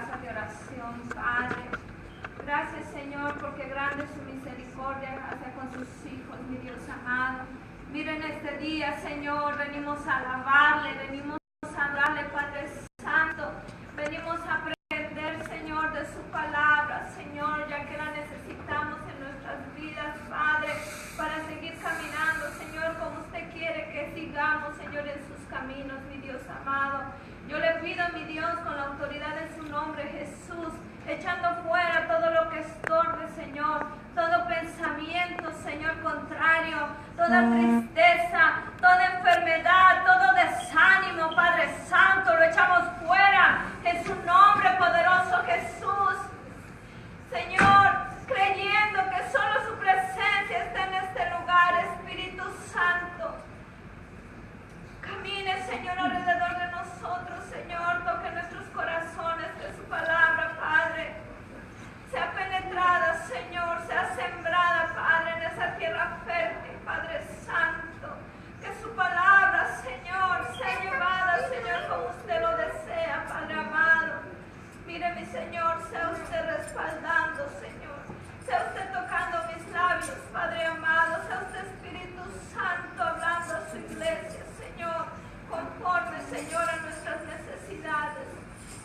casa de oración, Padre. Gracias, Señor, porque grande es su misericordia hacia con sus hijos, mi Dios amado. Miren este día, Señor, venimos a alabarle, venimos a adorarle, Padre Santo. Venimos a aprender, Señor, de su palabra, Señor, ya que la necesitamos en nuestras vidas, Padre, para seguir caminando, Señor, como usted quiere que sigamos, Señor, en sus caminos, mi Dios amado. Yo le pido, mi Dios, con la autoridad de su nombre, Jesús, echando fuera todo lo que estorbe, Señor, todo pensamiento, Señor, contrario, toda tristeza, toda enfermedad, todo desánimo, Padre Santo, lo echamos fuera en su nombre poderoso, Jesús. Señor, creyendo que solo su presencia está en este lugar, Espíritu Santo. Camine, Señor, alrededor de nosotros, Señor, toque nuestros corazones, que su palabra, Padre, sea penetrada, Señor, sea sembrada, Padre, en esa tierra fértil, Padre Santo. Que su palabra, Señor, sea llevada, Señor, como usted lo desea, Padre amado. Mire, mi Señor, sea usted respaldando, Señor. Sea usted tocando mis labios, Padre amado. Sea usted, Espíritu Santo, hablando a su iglesia, Señor, conforme, Señor, a nuestras necesidades.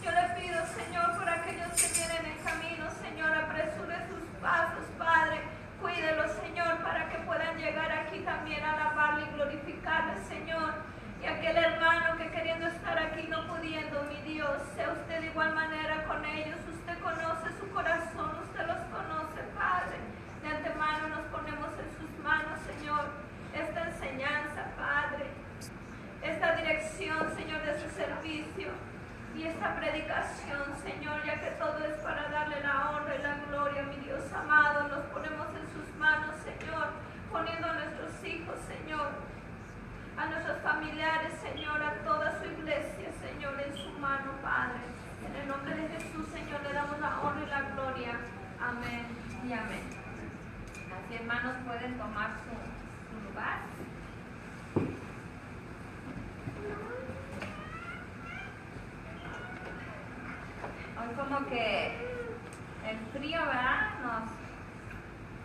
Yo le pido, Señor, por aquellos que vienen en camino, Señor, apresure sus pasos, Padre. Cuídelos, Señor, para que puedan llegar aquí también a alabarle y glorificarle, Señor. Y aquel hermano que queriendo estar aquí no pudiendo, mi Dios, sea usted de igual manera con ellos. Usted conoce su corazón, usted los conoce, Padre. De antemano nos ponemos en sus manos, Señor, esta enseñanza, Padre, esta dirección, Señor, de su servicio y esta predicación, Señor, ya que todo es para darle la honra y la gloria, mi Dios amado. Nos ponemos en sus manos, Señor, poniendo a nuestros hijos, Señor, a nuestros familiares, Señor, a toda su iglesia, Señor, en su mano, Padre. En el nombre de Jesús, Señor, le damos la honra y la gloria. Amén y amén. Así, hermanos, pueden tomar su lugar. Hoy como que el frío, ¿verdad?, nos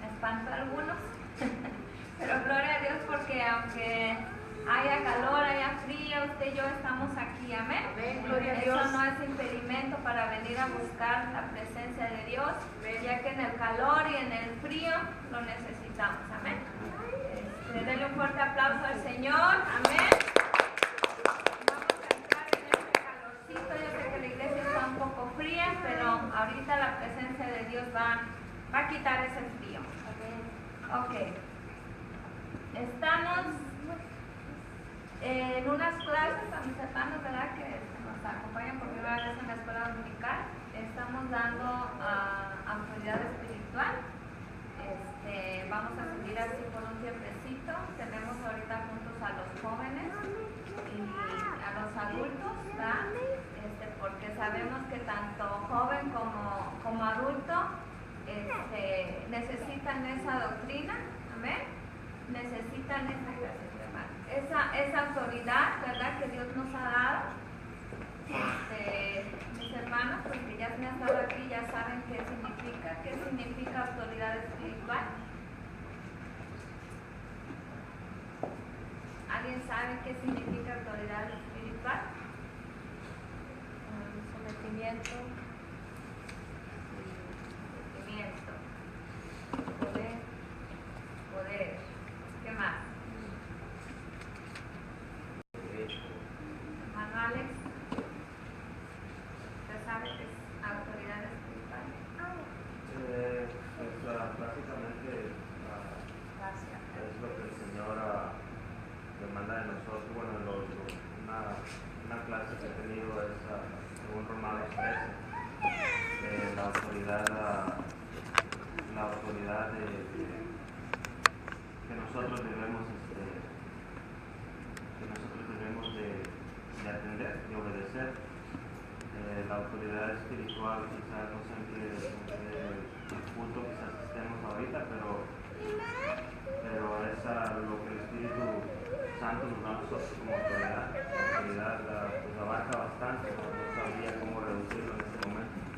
espantó a algunos. Pero gloria a Dios, porque aunque haya calor, haya frío, usted y yo estamos aquí, amén. Amén, gloria a Dios. Eso no es impedimento para venir a buscar la presencia de Dios, ya que en el calor y en el frío lo necesitamos, amén. Denle un fuerte aplauso al Señor, amén. Vamos a entrar en este calorcito. Yo sé que la iglesia está un poco fría, pero ahorita la presencia de Dios va a quitar ese frío. Ok. Estamos en unas clases a mis hermanos, ¿verdad?, que nos acompañan por primera vez en la escuela dominical. Estamos dando autoridad espiritual. Vamos a seguir así por un tiempecito. Tenemos ahorita juntos a los jóvenes y a los adultos, ¿verdad? Porque sabemos que tanto joven como adulto necesitan esa doctrina, amén. Necesitan esa autoridad, ¿verdad?, que Dios nos ha dado. Mis hermanos, porque ya han estado aquí, ya saben qué significa autoridad espiritual. ¿Alguien sabe qué significa autoridad espiritual? Sometimiento. Poder. ¿Qué más? Hermano Alex, ¿usted sabe qué es autoridad espiritual? Básicamente es lo que el Señor demanda de nosotros. Bueno, una clase que he tenido es según Romanos 13, la autoridad que nosotros debemos de atender y obedecer. La autoridad espiritual quizás no siempre el punto que asistemos ahorita, pero es lo que el Espíritu Santo nos da a nosotros como autoridad. La autoridad pues abarca bastante, no sabría cómo reducirlo en este momento.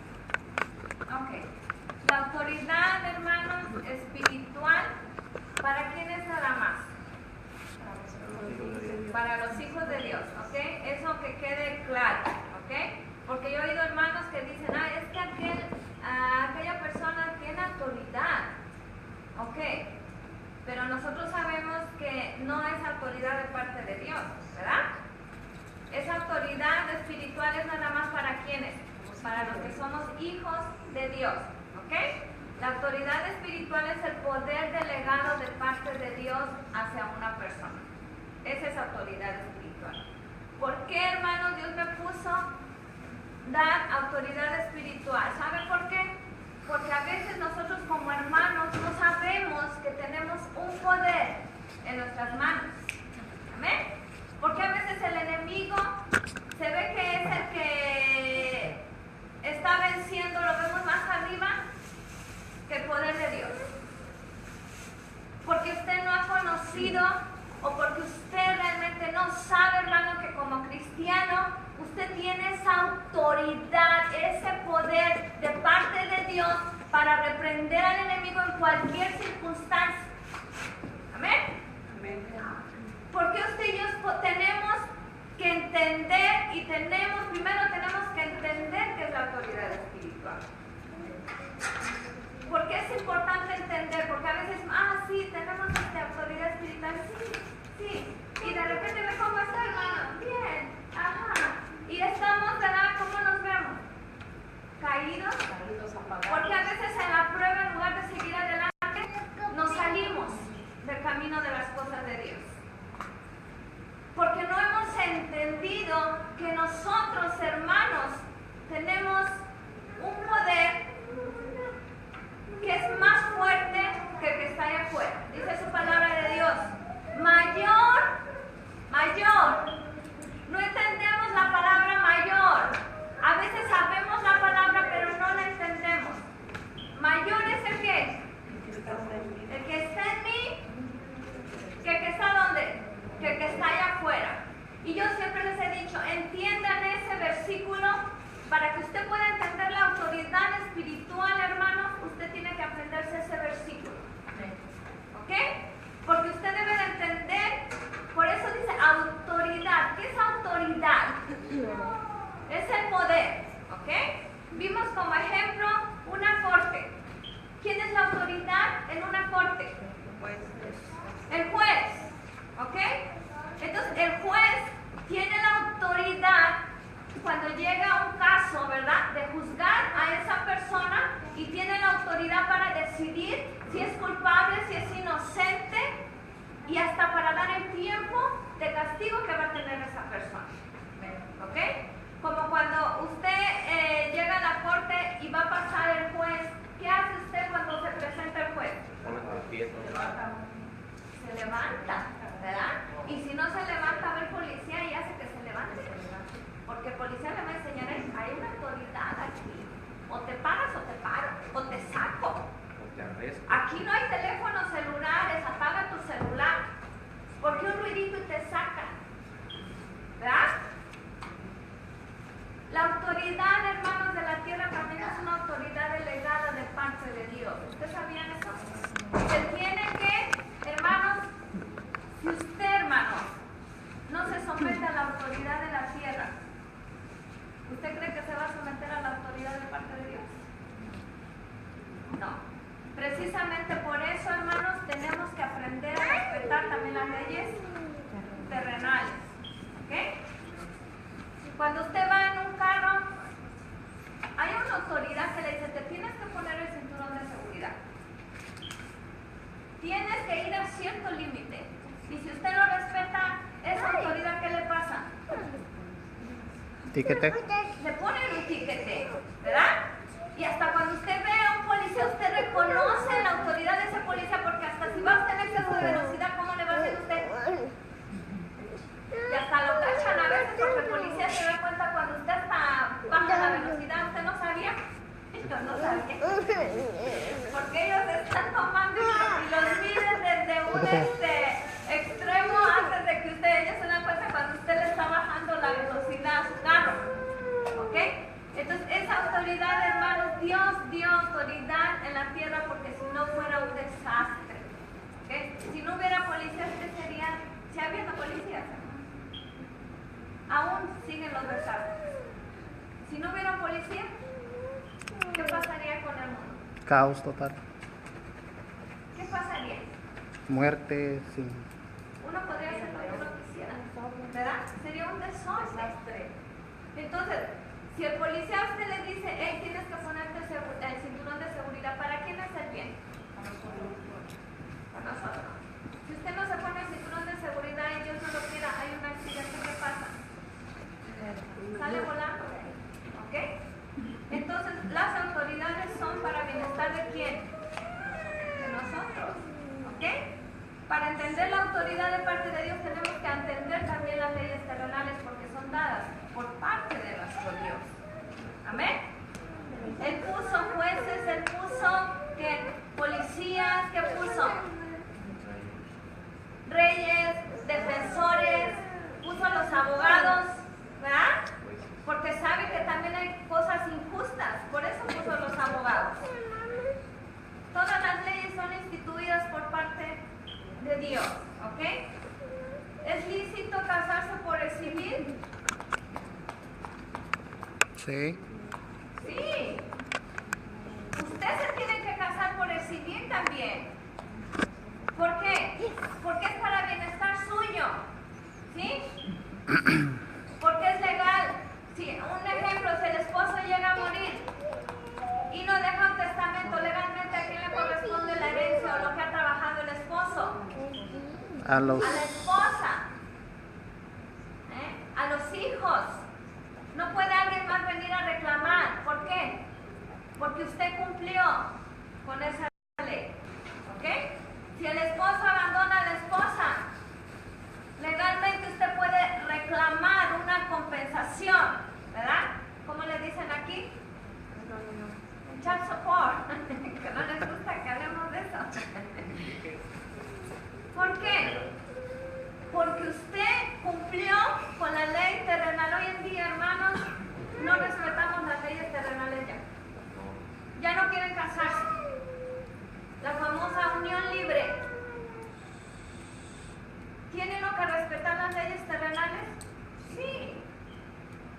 quede claro, ¿ok? Porque yo he oído hermanos que dicen, es que aquella persona tiene autoridad, ¿ok? Pero nosotros sabemos que no es autoridad de parte de Dios, ¿verdad? Esa autoridad espiritual es nada más para quienes, para los que somos hijos de Dios, ¿ok? La autoridad espiritual es el poder delegado de parte de Dios hacia una persona. Esa es autoridad espiritual. ¿Por qué, hermanos, Dios me puso dar autoridad espiritual? ¿Sabe por qué? Porque a veces nosotros como hermanos no sabemos que tenemos un poder en nuestras manos. ¿Amén? Porque a veces el enemigo se ve que es el que está venciendo, lo vemos más arriba que el poder de Dios. Porque usted no ha conocido o porque usted realmente no sabe, hermano, que como cristiano usted tiene esa autoridad, ese poder de parte de Dios para reprender al enemigo en cualquier circunstancia. ¿Amén? Porque usted y yo tenemos que entender y primero tenemos que entender qué es la autoridad espiritual. ¿Por qué es importante entender? Porque a veces, sí, tenemos autoridad espiritual, sí, y de repente ve cómo está, hermano, bien, y estamos, ¿verdad? ¿Cómo nos vemos? Caídos, apagados. Porque a veces en la prueba, en lugar de seguir adelante, nos salimos del camino de las cosas de Dios. Porque no hemos entendido que nosotros, hermanos, tenemos un poder que es más fuerte que el que está allá afuera. Dice su palabra de Dios. Mayor. No entendemos la palabra mayor. A veces sabemos la palabra, pero no la entendemos. Mayor es el que. El que está en mí, que el que está ¿dónde? Que el que está allá afuera. Y yo siempre les he dicho, entiendan ese versículo para que usted pueda entender la autoridad espiritual, hermanos. Usted tiene que aprenderse ese versículo. ¿Ok? Porque usted debe de entender, por eso dice autoridad. ¿Qué es autoridad? Es el poder. ¿Ok? Vimos como ejemplo una corte. ¿Quién es la autoridad en una corte? El juez. ¿Ok? Entonces el juez tiene la autoridad cuando llega un caso, ¿verdad?, de juzgar a esa persona y tiene la autoridad para decidir si es culpable, si es inocente y hasta para dar el tiempo de castigo que va a tener esa persona. ¿Ok? Como cuando usted llega a la corte y va a pasar el juez, ¿qué hace usted cuando se presenta el juez? Se levanta, ¿verdad? Y si no se levanta, va el policía y hace que se levante. Porque el policía le va a enseñar, hay una autoridad aquí. O te paras o te paro, o te saco. Aquí no hay teléfonos celulares, apaga tu celular. Porque un ruidito y te saca. ¿Verdad? La autoridad, hermanos, de la tierra también es una autoridad delegada de parte de Dios. ¿Ustedes sabían eso? Se tiene que, hermanos, si usted, hermanos, no se somete a la autoridad de la tierra, ¿usted cree que se va a someter a la autoridad de parte de Dios? No. Precisamente por eso, hermanos, tenemos que aprender a respetar también las leyes terrenales. ¿Ok? Cuando usted va en un carro, hay una autoridad que le dice, te tienes que poner el cinturón de seguridad. Tienes que ir a cierto límite. Y si usted no respeta esa autoridad, ¿qué le pasa? Tiquete. Le ponen un tiquete, ¿verdad? Y hasta cuando usted ve a un policía, usted reconoce la autoridad de ese policía, porque hasta si va usted en exceso de velocidad, ¿cómo le va a decir usted? Y hasta lo cachan a veces, porque el policía se da cuenta cuando usted está baja la velocidad. ¿Usted no sabía? Yo no sabía. Porque ellos están tomando y los miden desde un extremo antes de que ellos se dan cuenta cuando usted le está bajando la velocidad a su carro. ¿Ok? Entonces, esa autoridad, hermanos, Dios dio autoridad en la tierra porque si no fuera un desastre. ¿Ok? Si no hubiera policías, ¿qué sería? ¿Se habiendo policías? Aún siguen los desastres. Caos total. ¿Qué pasaría? Muerte, sí. Uno podría hacer lo que uno quisiera, ¿verdad? Sería un desastre. Entonces, si el policía a usted le dice, hey, tienes que ponerte el cinturón de seguridad, ¿para quién es el bien? Para nosotros. Si usted no se pone el cinturón de seguridad y Dios no lo quiera, hay un accidente, ¿qué pasa? Sale volando, ¿ok? Entonces, las autoridades son para bienestar de quién? De nosotros, ¿ok? Para entender la autoridad de parte de Dios tenemos que entender también las leyes terrenales porque son dadas por parte de nuestro Dios. Amén. Él puso jueces, Él puso que policías, ¿qué puso? Reyes, defensores, puso a los abogados, ¿verdad? Porque sabe que también hay cosas injustas, por eso puso a los abogados. Todas las leyes son instituidas por parte de Dios, ¿ok? ¿Es lícito casarse por el civil? Sí. Sí. Usted se tiene que casar por el civil también. ¿Por qué? Porque es para bienestar suyo, ¿sí? Porque es legal. Si, un ejemplo, si el esposo llega a morir y no deja un testamento, legalmente ¿a quién le corresponde la herencia o lo que ha trabajado el esposo? A los... A la esposa, a los hijos. No puede alguien más venir a reclamar. ¿Por qué? Porque usted cumplió con esa ley, ¿ok? Si el esposo abandona a la esposa, legalmente usted puede reclamar una compensación, ¿verdad? ¿Cómo le dicen aquí? Child support, que no les gusta que hablemos de eso. ¿Por qué? Porque usted cumplió con la ley terrenal. Hoy en día, hermanos, no respetamos las leyes terrenales ya. Ya no quieren casarse. La famosa unión libre. ¿Tiene uno que respetar las leyes terrenales? Sí.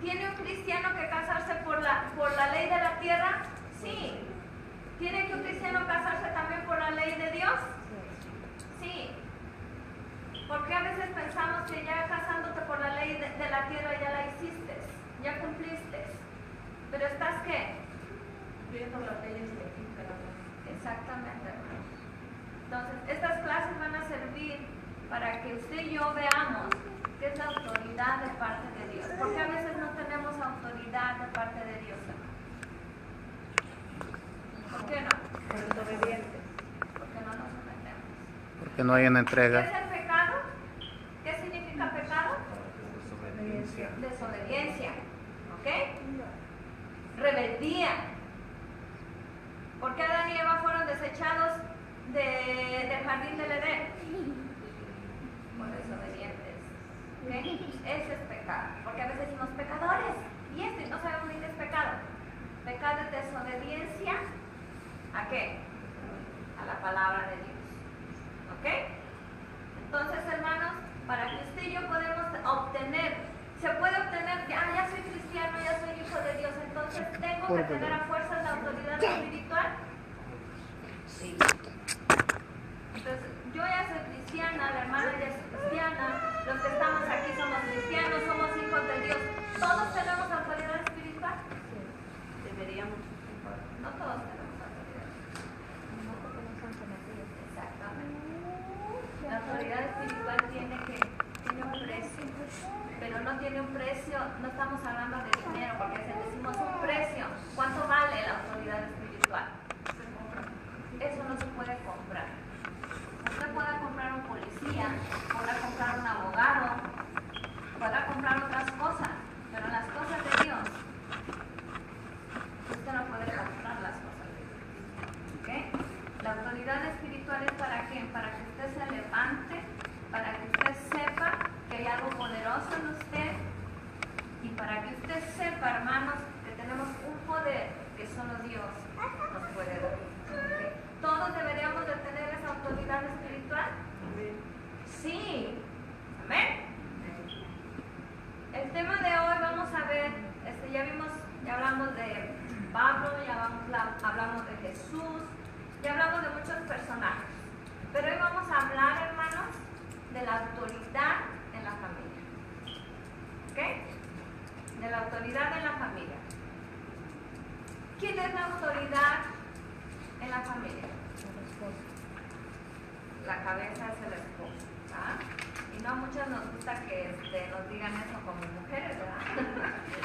¿Tiene un cristiano que casarse por la ley de la tierra? Sí. ¿Tiene que un cristiano casarse también por la ley de Dios? Sí. Porque a veces pensamos que ya casándote por la ley de la tierra ya la hiciste, ya cumpliste. Pero estás ¿qué? Viendo las leyes de aquí. Exactamente, hermano. Entonces, estas clases van a servir para que usted y yo veamos qué es la autoridad de parte de Dios. Porque a veces no tenemos autoridad de parte de Dios, hermano. ¿Por qué no? Por desobedientes. Porque no nos sometemos. Porque no hay una ¿Qué entrega. es el pecado? ¿Qué significa pecado? Desobediencia. Desobediencia. ¿Ok? Rebeldía. ¿Por qué Adán y Eva fueron desechados del jardín del Edén? Por desobedientes. ¿Ok? Ese es pecado. Porque a veces decimos pecadores. Y no sabemos ni qué es pecado. Pecado es desobediencia. ¿A qué? A la palabra de Dios. ¿Ok? Entonces, hermanos, para que usted y yo podamos obtener, se puede obtener, ya soy cristiano, ya soy hijo de Dios, entonces tengo que tener a fuerzas la autoridad espiritual. Sí. Entonces, yo ya soy cristiana, la hermana ya es cristiana, los que estamos aquí somos cristianos, somos hijos de Dios. ¿Todos tenemos autoridad espiritual? Deberíamos. No todos tenemos autoridad. Exactamente. La autoridad espiritual tiene un precio, pero no tiene un precio, no estamos hablando de dinero, porque si decimos un precio, ¿cuánto vale la autoridad espiritual? Eso no se puede comprar. Usted puede comprar un policía, podrá comprar un abogado, podrá comprar otras cosas, pero las cosas de Dios, usted no puede comprar las cosas de Dios. ¿Ok? La autoridad espiritual es para quién? Para que usted se levante, para que usted sepa que hay algo poderoso en usted y para que usted sepa, hermanos, que tenemos un poder que solo Dios nos puede dar. ¿Okay? ¿Todos deberíamos de tener esa autoridad espiritual? Sí. Amén. El tema de hoy vamos a ver, ya hablamos de Pablo, hablamos de Jesús, ya hablamos de muchos personajes. Pero hoy vamos a hablar, hermanos, de la autoridad en la familia. ¿Ok? De la autoridad en la familia. ¿Quién es la autoridad en la familia? El esposo. La cabeza es el esposo. ¿Ah? Y no a muchas nos gusta que nos digan eso como mujeres, ¿verdad?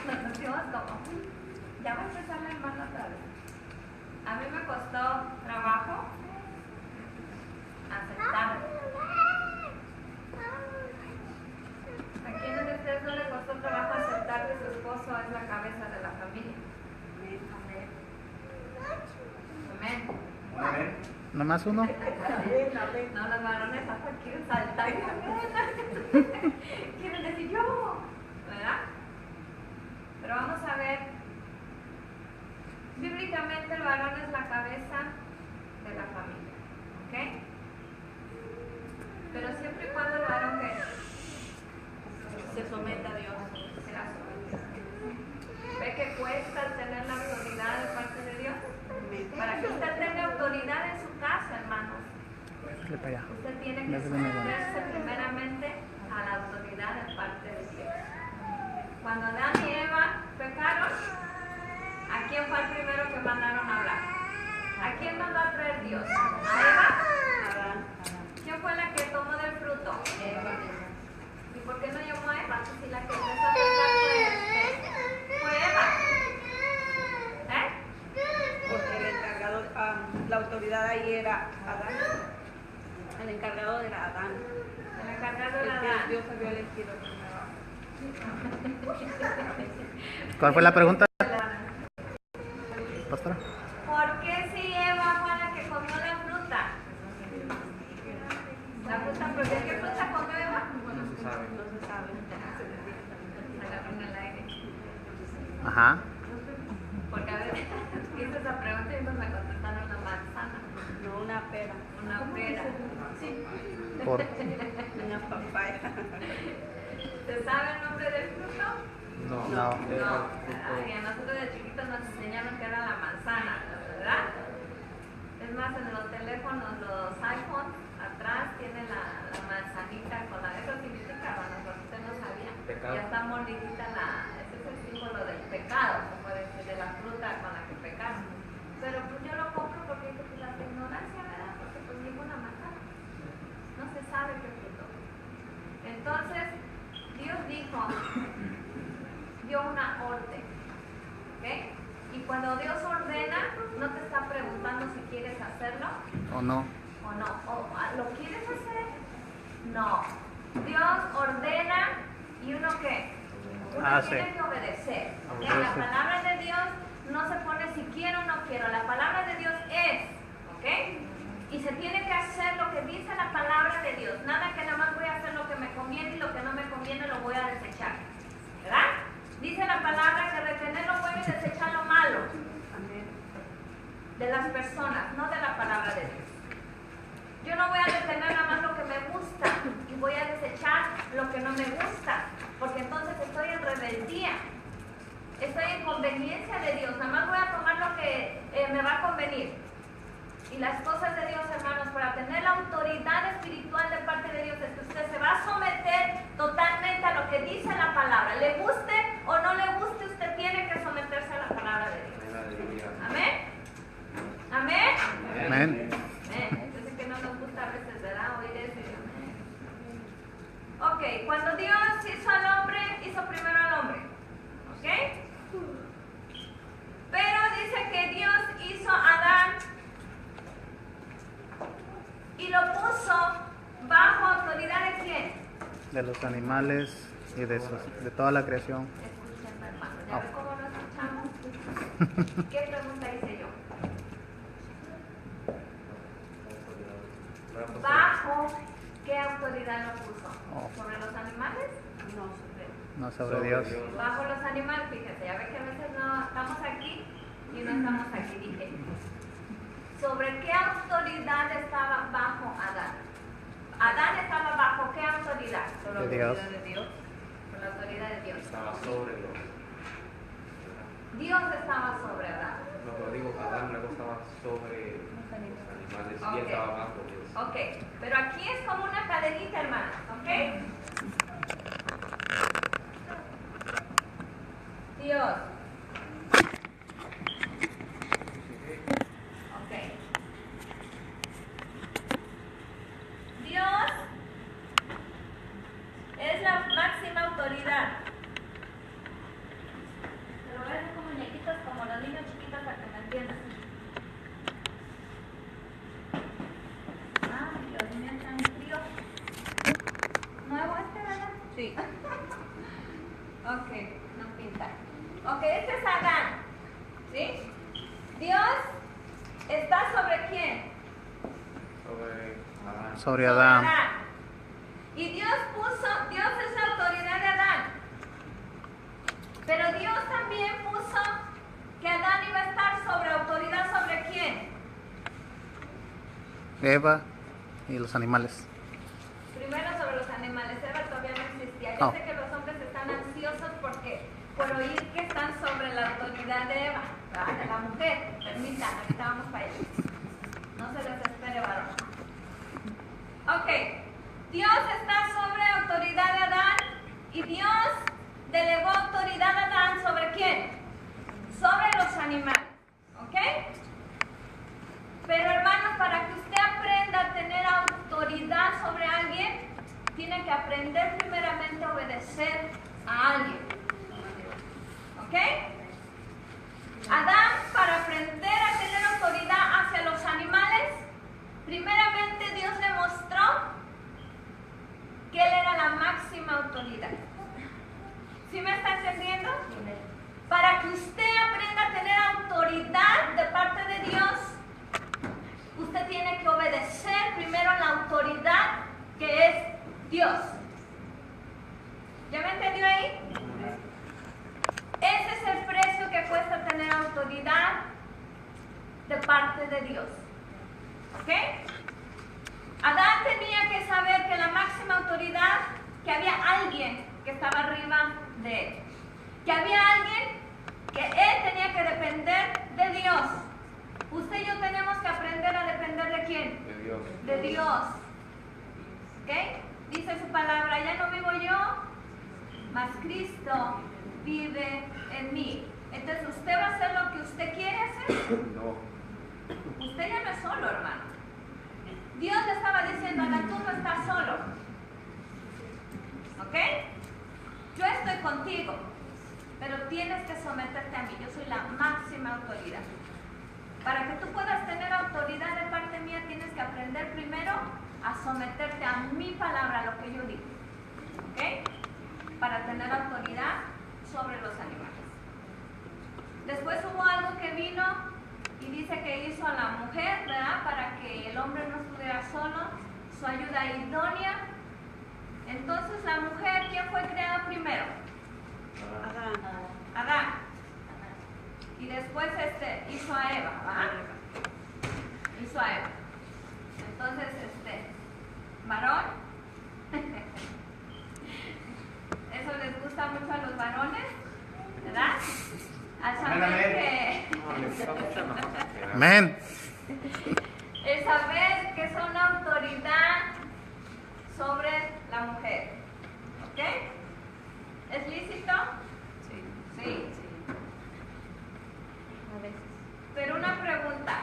Nos sentimos como, ya va a empezar la hermana otra vez. A mí me costó trabajo aceptarlo. ¿A quiénes de ustedes no les costó trabajo aceptar que su esposo es la cabeza de la familia? Amén. Amén. ¿Nomás uno? No, los varones hasta quieren saltar. Quieren decir yo, ¿verdad? Pero vamos a ver. Bíblicamente el varón es la cabeza de la familia. ¿Ok? Pero siempre y cuando el varón se someta a Dios, será sometido. ¿Ve que cuesta tener la autoridad de parte de Dios? Para que usted tenga autoridad en su casa, hermanos, usted tiene que someterse primeramente a la autoridad de parte de Dios. Cuando Adán y Eva pecaron, ¿a quién fue el primero que mandaron a hablar? ¿A quién mandó a traer Dios? ¿A Eva? ¿Quién fue la que tomó del fruto? Eva. ¿Y por qué no llamó a Eva? Si la que empezó a pecar fue Eva. Porque el encargado, la autoridad ahí era Adán. El encargado era Adán. El encargado era El que Adán. Dios había elegido. ¿Cuál fue la pregunta, pastora? ¿Por qué si Eva fue la que comió la fruta? ¿La fruta? ¿Por qué fruta comió Eva? No se sabe. No se sabe. Agarró en el aire. Ajá. Porque a veces hice esa pregunta y me contestaron una manzana, No una pera. una pera. Por, Una papaya. ¿Se sabe el nombre del fruto? No. No. No. Ay, a nosotros de chiquitos nos enseñaron que era la manzana, ¿verdad? Es más, en los teléfonos, los iPhones, atrás tiene la manzanita con la... Eso significa, bueno, porque usted no sabía. Pecado. Ya está molidita ese es el símbolo del pecado, como decir, de la fruta con la que pecaron. Pero pues yo lo compro porque pues, la ignorancia, ¿verdad? Porque pues ninguna manzana. No se sabe qué fruto. Entonces, Dios dijo, dio una orden. ¿Ok? Y cuando Dios ordena, no te está preguntando si quieres hacerlo ¿o no? o no. ¿Lo quieres hacer? No. Dios ordena y uno qué? Uno tiene que obedecer. ¿Ok? La palabra de Dios no se pone si quiero o no quiero. La palabra de Dios es. ¿Ok? Y se tiene que hacer lo que dice la palabra de Dios. Nada que nada más voy a hacer lo que me conviene y lo que no me conviene lo voy a desechar. ¿Verdad? Dice la palabra que retener lo bueno y desechar lo malo. De las personas, no de la palabra de Dios. Yo no voy a retener nada más lo que me gusta y voy a desechar lo que no me gusta. Porque entonces estoy en rebeldía. Estoy en conveniencia de Dios. Nada más voy a tomar lo que me va a convenir. Y las cosas de Dios, hermanos, para tener la autoridad espiritual de parte de Dios, es que usted se va a someter totalmente a lo que dice la palabra. Le guste o no le guste, usted tiene que someterse a la palabra de Dios. Amén. Amén. Amén. Amén. Yo sé que no nos gusta a veces, ¿verdad? Oír eso. Ok, cuando Dios hizo al hombre, hizo primero al hombre. ¿Ok? Pero dice que Dios hizo a Adán y lo puso bajo autoridad de quién? De los animales y de toda la creación. Escuchen, hermano, ¿ya ven cómo lo escuchamos? ¿Qué pregunta hice yo? ¿Bajo qué autoridad lo puso? ¿Sobre los animales? No sobre. No sobre Dios. Bajo los animales, fíjate, ya ves que a veces no estamos aquí y no estamos aquí, dije. ¿Sobre qué autoridad estaba bajo Adán? Adán estaba bajo qué autoridad? Sobre la De Dios. autoridad de Dios. Por la autoridad de Dios. Estaba sobre los. Dios estaba sobre Adán. No, pero digo, Adán luego estaba sobre los animales y él estaba abajo de eso. Ok, pero aquí es como una cadenita, hermanos, ¿ok? Dios. Ok. Dios es la máxima autoridad. Se lo voy a hacer con muñequitos como los niños chiquitos para que me entiendan. Ay, Dios mío, tan frío. ¿Nuevo este, verdad? Sí. Ok, no pinta. Ok, este es Adán. ¿Sí? Dios está sobre quién? Sobre Adán. Sobre Adán. Y Dios es la autoridad de Adán. Pero Dios también puso que Adán iba a estar sobre autoridad sobre quién. Eva y los animales. Primero sobre los animales. Eva todavía no existía. Yo Oh. sé que los hombres están ansiosos por oír que están sobre la autoridad de Eva, ¿verdad? De la mujer. Permítanme, ahorita vamos para allá. No se desespere, varón. Ok. Dios está sobre autoridad de Adán y Dios delegó autoridad a Adán sobre quién? Sobre los animales. ¿Ok? Pero hermanos, para que usted aprenda a tener autoridad sobre alguien, tiene que aprender primeramente a obedecer a alguien. ¿Ok? Adán, para aprender a tener autoridad hacia los animales, primeramente Dios le mostró que él era la máxima autoridad. ¿Sí me está entendiendo? Para que usted aprenda a tener autoridad de parte de Dios, usted tiene que obedecer primero la autoridad que es Dios. ¿Ya me entendió ahí? Ese es el precio que cuesta tener autoridad de parte de Dios. ¿Ok? Adán tenía que saber que la máxima autoridad, que había alguien que estaba arriba de él. Que había alguien que él tenía que depender de Dios. Usted y yo tenemos que aprender a depender ¿de quién? De Dios. De Dios. ¿Ok? Dice su palabra, ya no vivo yo, mas Cristo vive en mí. Entonces, ¿usted va a hacer lo que usted quiere hacer? No. Usted ya no es solo, hermano. Dios le estaba diciendo, Adán, tú no estás solo. ¿Ok? Yo estoy contigo, pero tienes que someterte a mí. Yo soy la máxima autoridad. Para que tú puedas tener autoridad de parte mía, tienes que aprender primero a someterte a mi palabra, a lo que yo digo. ¿Ok? Para tener autoridad sobre los animales. Después hubo algo que vino y dice que hizo a la mujer, ¿verdad? Para que el hombre no estuviera solo, su ayuda idónea. Entonces la mujer, ¿quién fue creada primero? Adán. Adán. Y después hizo a Eva, ¿verdad? Hizo a Eva. Entonces, varón. Eso les gusta mucho a los varones, ¿verdad? Al saber que... Amén. El saber que son autoridad sobre la mujer. ¿Ok? ¿Es lícito? Sí. Sí. A veces. Pero una pregunta.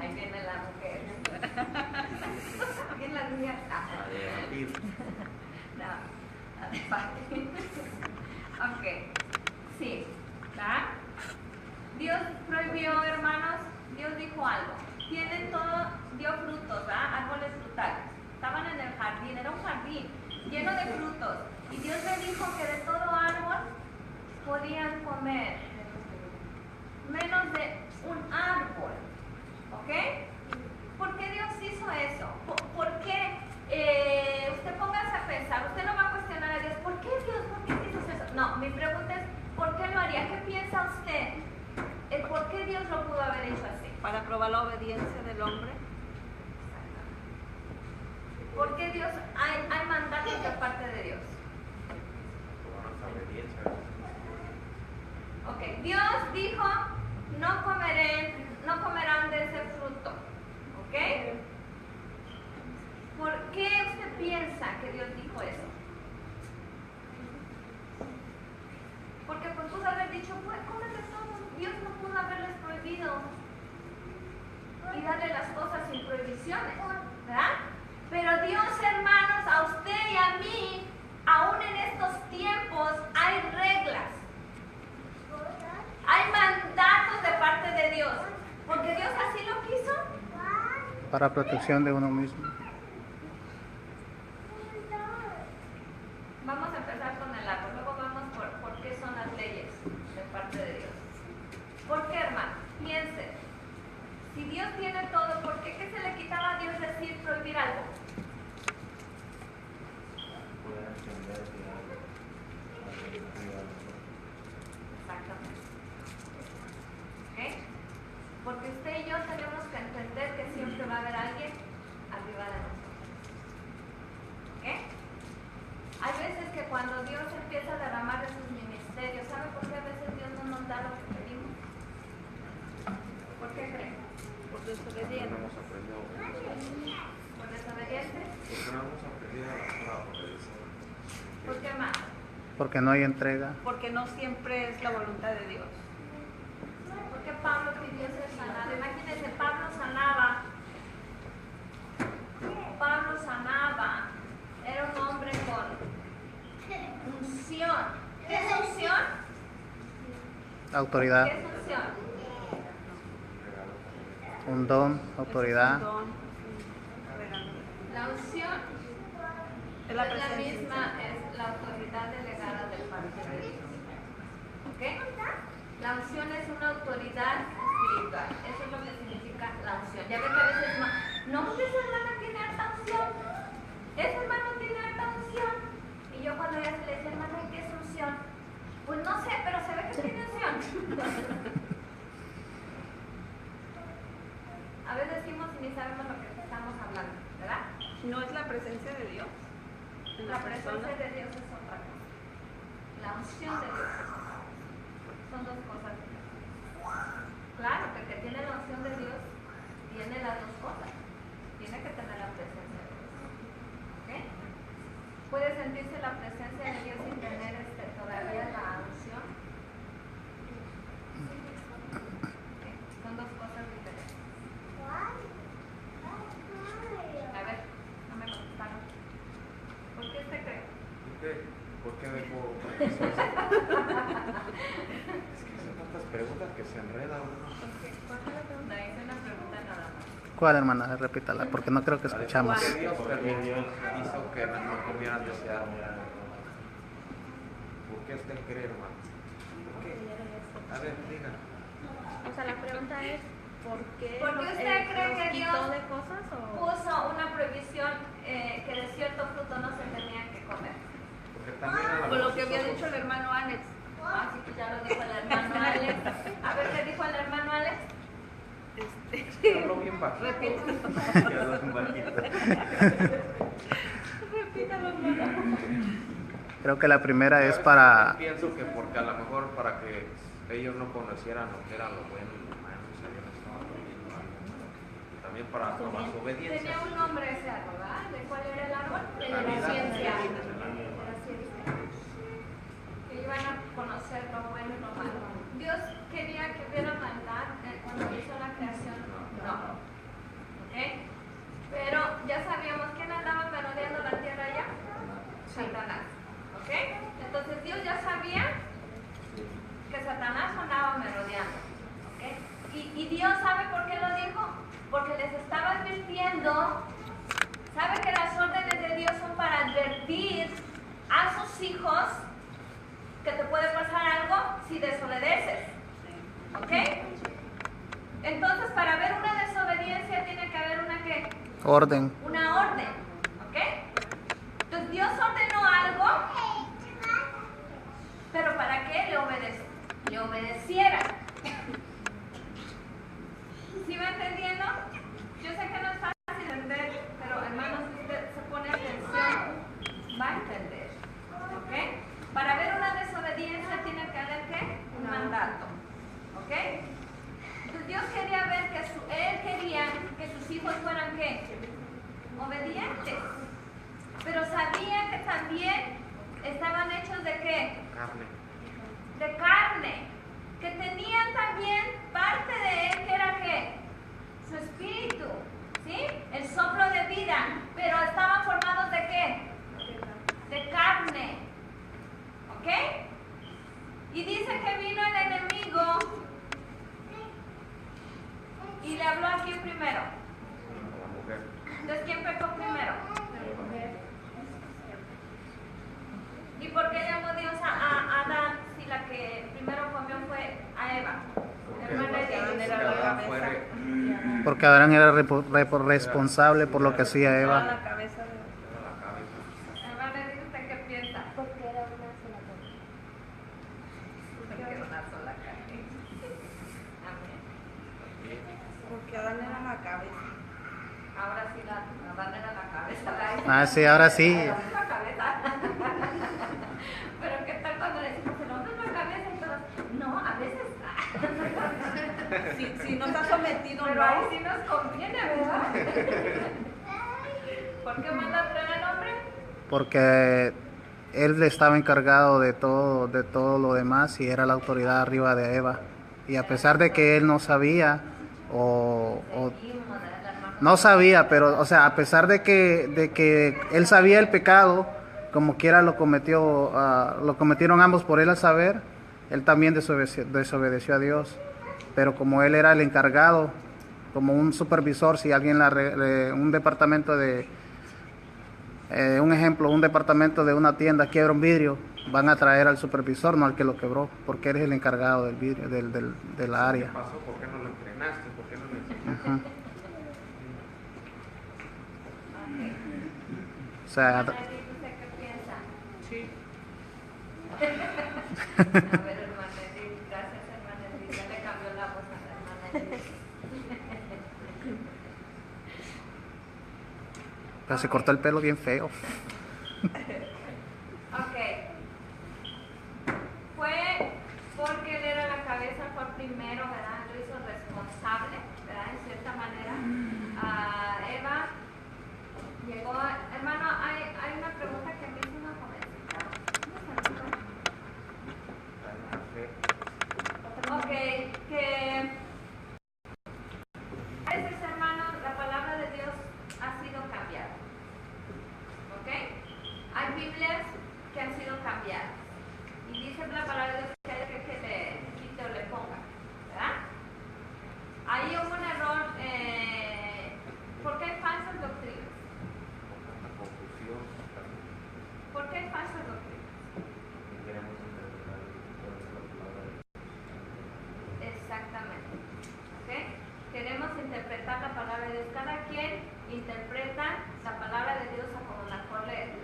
Ahí viene la mujer. ¿Quién la niña? No, la de Pati. Ok. Sí. ¿verdad? Dios prohibió, hermanos, Dios dijo algo. Tienen todo, dio frutos, ¿verdad? Árboles frutales. Estaban en el jardín, era un jardín lleno de frutos. Y Dios le dijo que de todo árbol podían comer, menos de un árbol. ¿Ok? ¿Por qué Dios hizo eso? ¿Por qué? Usted póngase a pensar, usted no va a cuestionar a Dios, ¿por qué Dios? ¿Por qué hizo eso? No, mi pregunta es, ¿por qué lo haría? ¿Qué piensa usted? ¿Por qué Dios lo pudo haber hecho así? Para probar la obediencia del hombre. ¿Por qué Dios hay mandatos de parte de Dios? ¿Ok? Ok, Dios dijo, no comerán de ese fruto. ¿Ok? ¿Por qué usted piensa que Dios dijo eso? Porque pues pudo haber dicho, pues comen de todo. Dios no pudo haberles prohibido y darle las cosas sin prohibiciones, ¿verdad? Pero Dios, hermanos, a usted y a mí, aún en estos tiempos, hay reglas. Hay mandatos de parte de Dios. Porque Dios así lo quiso. Para protección de uno mismo. Vamos a empezar con el árbol, luego vamos por qué son las leyes de parte de Dios. ¿Por qué, hermano? Piense. Si Dios tiene todo, ¿por qué se le quitaba a Dios decir prohibir algo? Puede entender que Exactamente. ¿Ok? Porque usted y yo tenemos que entender que siempre va a haber alguien arriba de nosotros. ¿Ok? Hay veces que cuando Dios empieza a derramar de sus ministerios, ¿sabe por qué a veces Dios no nos da lo que pedimos? ¿Por qué creen? Por desobediente. no hemos aprendido. ¿Por desobediente? Porque no hemos aprendido a obedecer. ¿Por qué más? Porque no hay entrega. Porque no siempre es la voluntad de Dios. Porque Pablo pidió ser sanado. Imagínense, Pablo sanaba. Era un hombre con unción. ¿Qué es unción? Autoridad. ¿Qué es unción? Un don, autoridad. Es un don, un regalo. La unción Es la es la presencia. misma, es la autoridad delegada del parte de Dios. ¿Ok? La unción es una autoridad espiritual. Eso es lo que significa la unción. Ya ve que a veces no, esa hermana tiene harta unción. Esa hermana tiene harta unción. Y yo cuando ella se le dice, hermana, ¿qué es unción? Pues no sé, pero se ve que tiene unción. A veces decimos y ni sabemos lo que estamos hablando, ¿verdad? No es la presencia de Dios en La la persona. presencia de Dios es otra cosa. La unción de Dios es otra cosa. Son dos cosas diferentes. Claro que el que tiene la unción de Dios tiene las dos cosas. Tiene que tener la presencia de Dios. ¿Ok? ¿Puede sentirse la presencia de Dios sin tener todavía la unción? ¿Ok? Son dos cosas diferentes. A ver, no me contestaron. ¿Por qué usted cree? ¿Por qué dejó? Es que son tantas preguntas que se enredan uno. ¿Cuál fue la pregunta? Hice una pregunta nada más. ¿Cuál, hermana? Repítala, porque no creo que escuchamos. ¿Por qué Dios hizo que no comieran de ese árbol? ¿Por qué usted cree, hermano? ¿Por qué? A ver, diga. O sea, la pregunta es, ¿por qué, ¿Por qué usted cree los que quitó Dios de cosas o...? puso una prohibición que de cierto fruto no se tenían que comer? Porque también a Con lo que había dicho el hermano Alex. Ah, sí, pues ya lo dijo el hermano Alex. A ver, ¿qué dijo el hermano Alex? Habló bien bajito. Repítalo. Habló bien bajito. Repítalo, hermano. Creo que la primera es para... Pienso que porque a lo mejor para que ellos no conocieran lo que era lo bueno y lo malo, o sea, yo les estaba prohibiendo algo malo. Y también para probar su obediencia. Tenía un nombre ese árbol, ¿verdad? ¿De cuál era el árbol? De La la vida. ciencia. De De la vida. la ciencia. Que iban a conocer lo bueno y lo malo. Dios quería que hubiera maldad cuando hizo la creación. No. ¿Ok? Pero ya sabíamos quién andaba merodeando la tierra ya. Satanás. ¿Ok? Entonces Dios ya sabía que Satanás andaba merodeando. ¿Ok? Y Dios sabe por qué lo dijo. Porque les estaba advirtiendo. ¿Sabe que las órdenes de Dios son para advertir a sus hijos que te puede pasar algo si desobedeces? ¿Ok? Entonces, para haber una desobediencia tiene que haber una ¿qué? Orden. Una orden. ¿Ok? Entonces, Dios ordenó algo, pero ¿para qué le obedeciera? ¿Sí va entendiendo? Yo sé que no es fácil entender, pero hermanos, si usted se pone atención, va a entender. ¿Ok? Para haber una desobediencia tiene que haber ¿qué? Un mandato. ¿Ok? Entonces Dios quería ver que Él quería que sus hijos fueran ¿qué? Obedientes. Pero sabía que también estaban hechos ¿de qué? De carne. Que tenían también parte de Él que era ¿qué? Su espíritu. ¿Sí? El soplo de vida. Pero estaban formados ¿de qué? De carne. ¿Ok? Y dice que vino el enemigo y le habló a quién primero. Entonces, ¿quién pecó primero? ¿Y por qué llamó Dios a Adán si la que primero comió fue a Eva? Porque Adán era responsable por lo que hacía Eva. La cabeza de... Hermana, ¿usted qué piensa? Porque era una sola cosa. Porque era una sola carne. Amén. Porque Adán era la cabeza. Ahora sí la Adán era la cabeza. Ah, sí, ahora sí. La cabeza. Pero ¿qué tal cuando le decimos el hombre es la cabeza y todos? No, a veces. Si no está sometido, Pero no. ahí sí nos conviene, ¿verdad? ¿Por qué manda traer al hombre? Porque él estaba encargado de todo lo demás y era la autoridad arriba de Eva. Y a pesar de que él no sabía no sabía, pero o sea, a pesar de que él sabía el pecado, como quiera lo cometieron ambos por él al saber, él también desobedeció a Dios. Pero como él era el encargado, como un supervisor, si alguien un departamento un departamento de una tienda quiebra un vidrio, van a traer al supervisor, no al que lo quebró, porque él es el encargado del vidrio, de la área. ¿Qué pasó? ¿Por qué no lo entrenaste? ¿Por qué no lo enseñaste? Ujú. O sea, ¿Usted qué piensa? Sí. A ver, hermana Edith, gracias, hermana Edith. Ya le cambió la voz a la hermana Edith. pero se cortó el pelo bien feo. Ok. Fue porque él era la cabeza, fue primero, ¿verdad? Lo hizo responsable, ¿verdad? En cierta manera. Eva llegó, hermano, hay una pregunta que me hizo una jovencita. Ok, que a veces, hermanos, la palabra de Dios ha sido cambiada. ¿Ok? Hay Biblias que han sido cambiadas. Y dice la palabra de Dios que hay que le quite o le ponga. ¿Verdad? Ahí hubo un error. ¿Por qué hay falsas doctrinas? Confusión. ¿Por qué hay falsas doctrinas? Queremos interpretar la palabra de Dios. Exactamente. ¿Ok? Queremos interpretar la palabra de Dios. Cada quien interpreta la palabra de Dios a como mejor le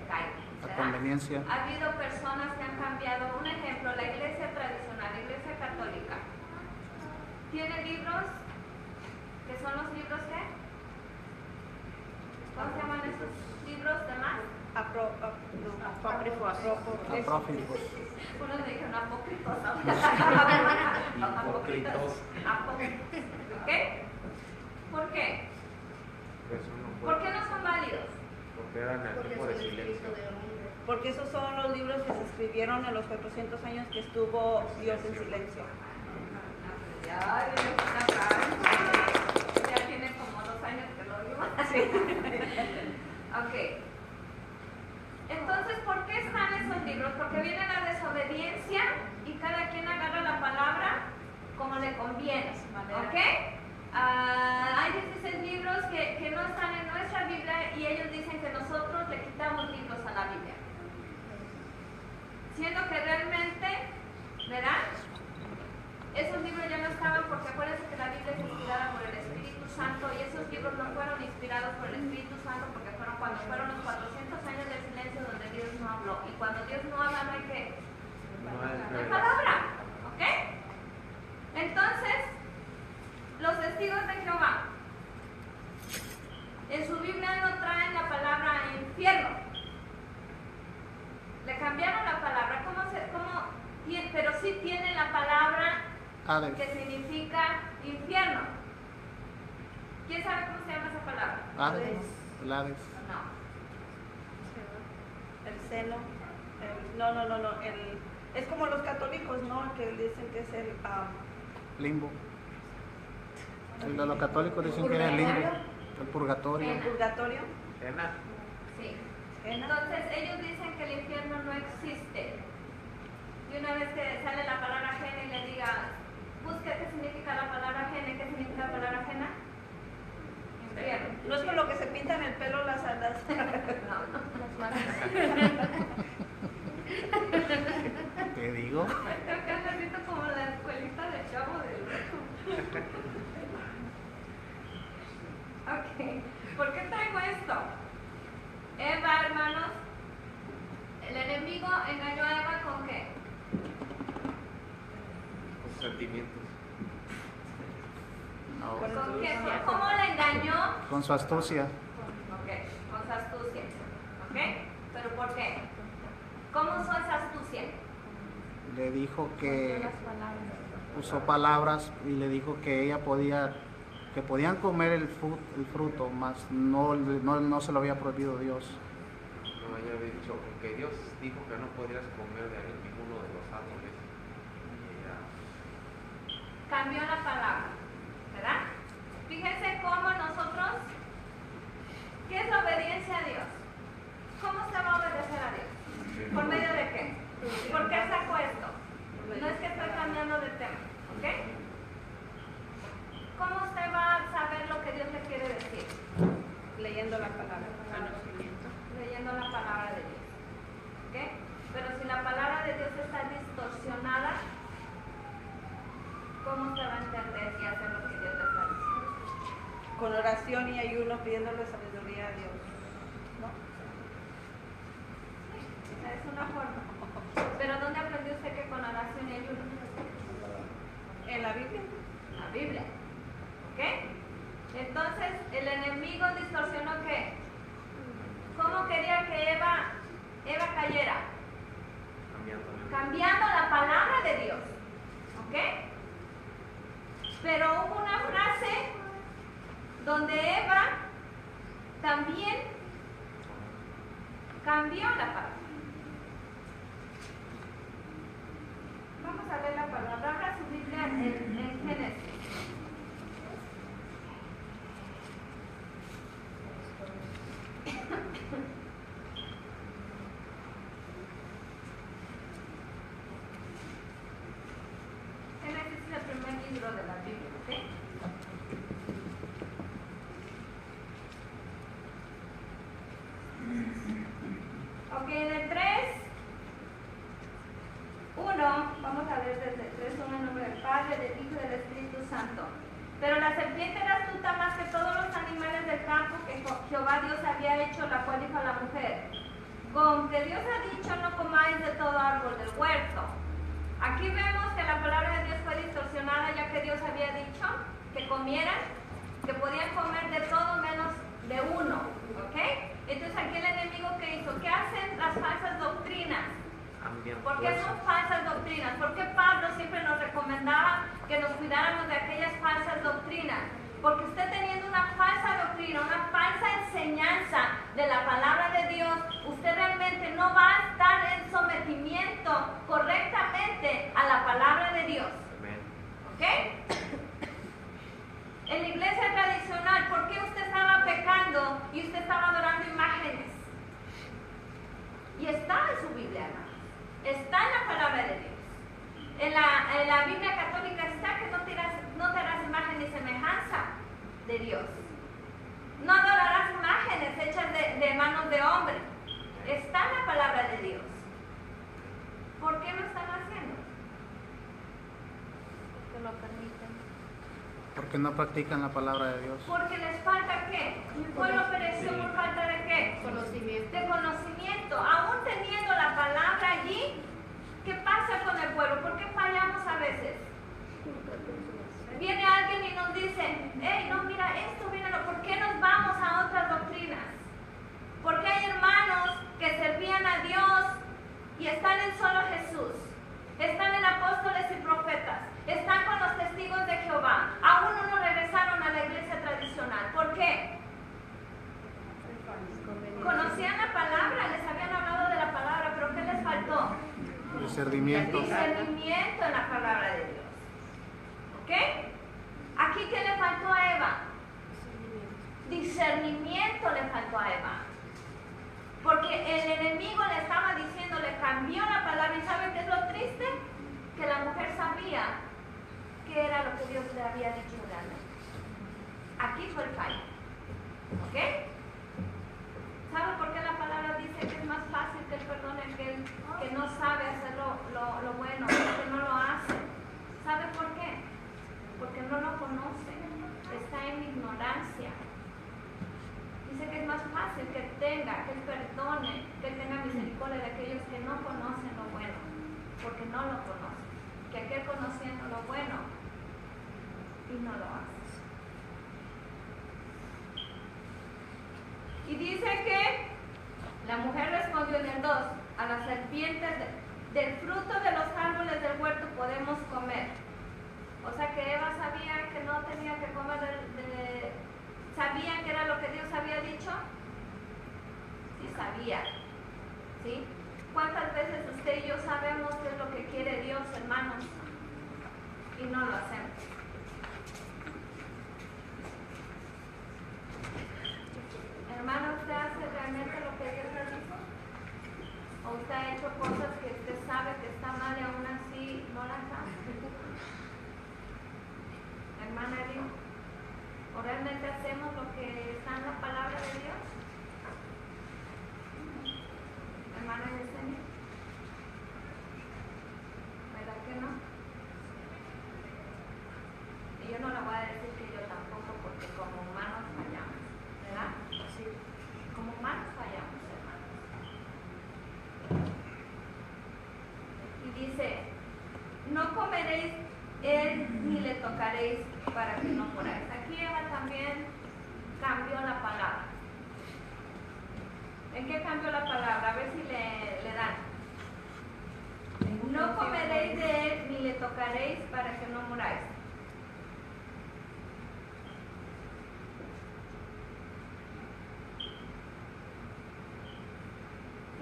caiga. La conveniencia. Ha habido personas que han cambiado. Un ejemplo, la iglesia tradicional, la iglesia católica, tiene libros que son los libros ¿qué? ¿Cómo se llaman esos libros de más? Apócrifos. Apócrifos. Unos me dijeron apócrifos. Apócrifos. Apócrifos. ¿Ok? ¿Por qué? Eso no fue. ¿Por qué no son válidos? Porque eran el tiempo de silencio. Porque esos son los libros que se escribieron en los 400 años que estuvo Dios en silencio. Ya tiene como 2 años que lo digo. Ok. Entonces, ¿por qué están esos libros? Porque viene la desobediencia y cada quien agarra la palabra como le conviene. ¿Ok? Hay 16 libros que no están en nuestra Biblia y ellos dicen que nosotros le quitamos libros a la Biblia. Siendo que realmente, ¿verdad? Esos libros ya no estaban porque acuérdense que la Biblia es inspirada por el Espíritu Santo y esos libros no fueron inspirados por el Espíritu Santo porque fueron cuando fueron los 400 años de silencio donde Dios no habló. Y cuando Dios no habla no hay que... No No hay es palabra. ¿Ok? Entonces, los testigos de Jehová en su Biblia no traen la palabra infierno. Le cambiaron la palabra, pero sí tienen la palabra Hades. que significa infierno. ¿Quién sabe cómo se llama esa palabra? Hades. El Hades. No. El seno. No. Es como los católicos, ¿no? Que dicen que es el Limbo. El de los católicos dicen que es el limbo. El purgatorio. el purgatorio. Pena. Sí. Ena. Entonces ellos dicen que el infierno no existe. Y una vez que sale la palabra ajena y le diga, busca qué significa la palabra ajena, ¿qué significa la palabra ajena? Infierno. No es con lo que se pintan el pelo las alas. Te digo. Creo que has visto como la escuelita del Chavo del Ocho. Ok, ¿por qué traigo esto? Eva, hermanos, el enemigo engañó a Eva con qué? Con sentimientos. No. ¿Con qué? ¿Cómo la engañó? Con su astucia. Ok, con su astucia. ¿Ok? ¿Pero por qué? ¿Cómo usó esa astucia? Le dijo que usó palabras y le dijo que ella podía, que podían comer el fruto, mas no se lo había prohibido Dios. No, ella había dicho que Dios dijo que no podrías comer de ninguno de los árboles. Y ella, Cambió la palabra, ¿verdad? Fíjense cómo nosotros, ¿qué es la obediencia a Dios? ¿Cómo se va a obedecer a Dios? ¿Por medio de qué? ¿Por qué saco esto? No es que estoy cambiando de tema, ¿ok? ¿Cómo usted va a saber lo que Dios le quiere decir? Leyendo la palabra. Conocimiento. Leyendo la palabra de Dios, ¿ok? Pero si la palabra de Dios está distorsionada, ¿cómo se va a entender y hacer lo que Dios le está diciendo? Con oración y ayuno pidiéndole sabiduría a Dios. ¿No? Esa es una forma. Pero ¿dónde aprendió usted que con oración y ayuno? En la Biblia. La Biblia. ¿Ok? Entonces, el enemigo distorsionó ¿qué? ¿Cómo quería que Eva cayera? Cambiando la palabra de Dios. ¿Ok? Pero hubo una frase donde Eva también cambió la palabra. Vamos a ver la palabra. Abra su Biblia en Génesis. Génesis es el primer libro de la Biblia, ¿ok? Ok, en el 3, 1, vamos a ver desde el 3, 1 en nombre del Padre, del Hijo y del Espíritu Santo. Pero la serpiente era astuta más que todos los animales del campo que Jehová Dios había hecho, la cual dijo a la mujer, con que Dios ha dicho no comáis de todo árbol del huerto. Aquí vemos que la palabra de Dios fue distorsionada, ya que Dios había dicho que comieran, que podían comer de todo menos de uno, ¿ok? Entonces aquí el enemigo ¿qué hizo? ¿Qué hacen las falsas doctrinas? ¿Por qué son falsas doctrinas? ¿Por qué Pablo siempre nos recomendaba que nos cuidáramos de aquellas falsas doctrinas? Porque usted teniendo una falsa doctrina, una falsa enseñanza de la palabra de Dios, usted realmente no va a estar en sometimiento correctamente a la palabra de Dios. ¿Ok? En la iglesia tradicional, ¿por qué usted estaba pecando y usted estaba adorando imágenes? Y está en su Biblia, hermano. Está en la palabra de Dios. En la Biblia católica está que no te harás imagen ni semejanza de Dios. No adorarás imágenes hechas de manos de hombre. Está en la palabra de Dios. ¿Por qué lo están haciendo? Porque lo permiten. Porque no practican la palabra de Dios. Porque les falta ¿qué? Mi pueblo pereció por falta de ¿qué? Conocimiento. De conocimiento. Aún teniendo la palabra allí, ¿qué pasa con el pueblo? ¿Por qué fallamos a veces? Viene alguien y nos dice, hey, no, mira esto, míralo, ¿por qué nos vamos a otras doctrinas? Porque hay hermanos que servían a Dios y están en solo Jesús. Están en apóstoles y profetas. discernimiento. Discernimiento en la palabra de Dios. ¿Ok? Aquí, ¿qué le faltó a Eva? Discernimiento le faltó a Eva. Porque el enemigo le estaba diciendo, le cambió la palabra. ¿Y saben qué es lo triste? Que la mujer sabía que era lo que Dios le había dicho realmente. Aquí fue el fallo. ¿Ok? ¿Sabe por qué la palabra dice que es más fácil que él perdone aquel que no sabe hacer lo bueno, que no lo hace? ¿Sabe por qué? Porque no lo conoce, está en ignorancia. Dice que es más fácil que él perdone, que él tenga misericordia de aquellos que no conocen lo bueno, porque no lo conocen, que aquel conociendo lo bueno y no lo hace. Y dice que la mujer respondió en el 2, a las serpientes del fruto de los árboles del huerto podemos comer. O sea que Eva sabía que no tenía que comer ¿sabía que era lo que Dios había dicho? Sí, sabía. ¿Sí? ¿Cuántas veces usted y yo sabemos qué es lo que quiere Dios, hermanos? Y no lo hacemos. Hermano, ¿usted hace realmente lo que Dios le dijo? ¿O usted ha hecho cosas que usted sabe que está mal y aún así no las hace? Hermana Edith, ¿o realmente hacemos lo que está en la palabra de Dios? Hermana Yesenia, ¿verdad que no? Y yo no le voy a decir que yo tampoco, porque como humanos fallamos, ¿verdad? Sí. Como humanos fallamos, hermanos. Y dice, no comeréis ni le tocaréis para que no moráis. Aquí Eva también cambió la palabra. ¿En qué cambió la palabra? A ver si le dan. No comeréis de él ni le tocaréis para que no moráis.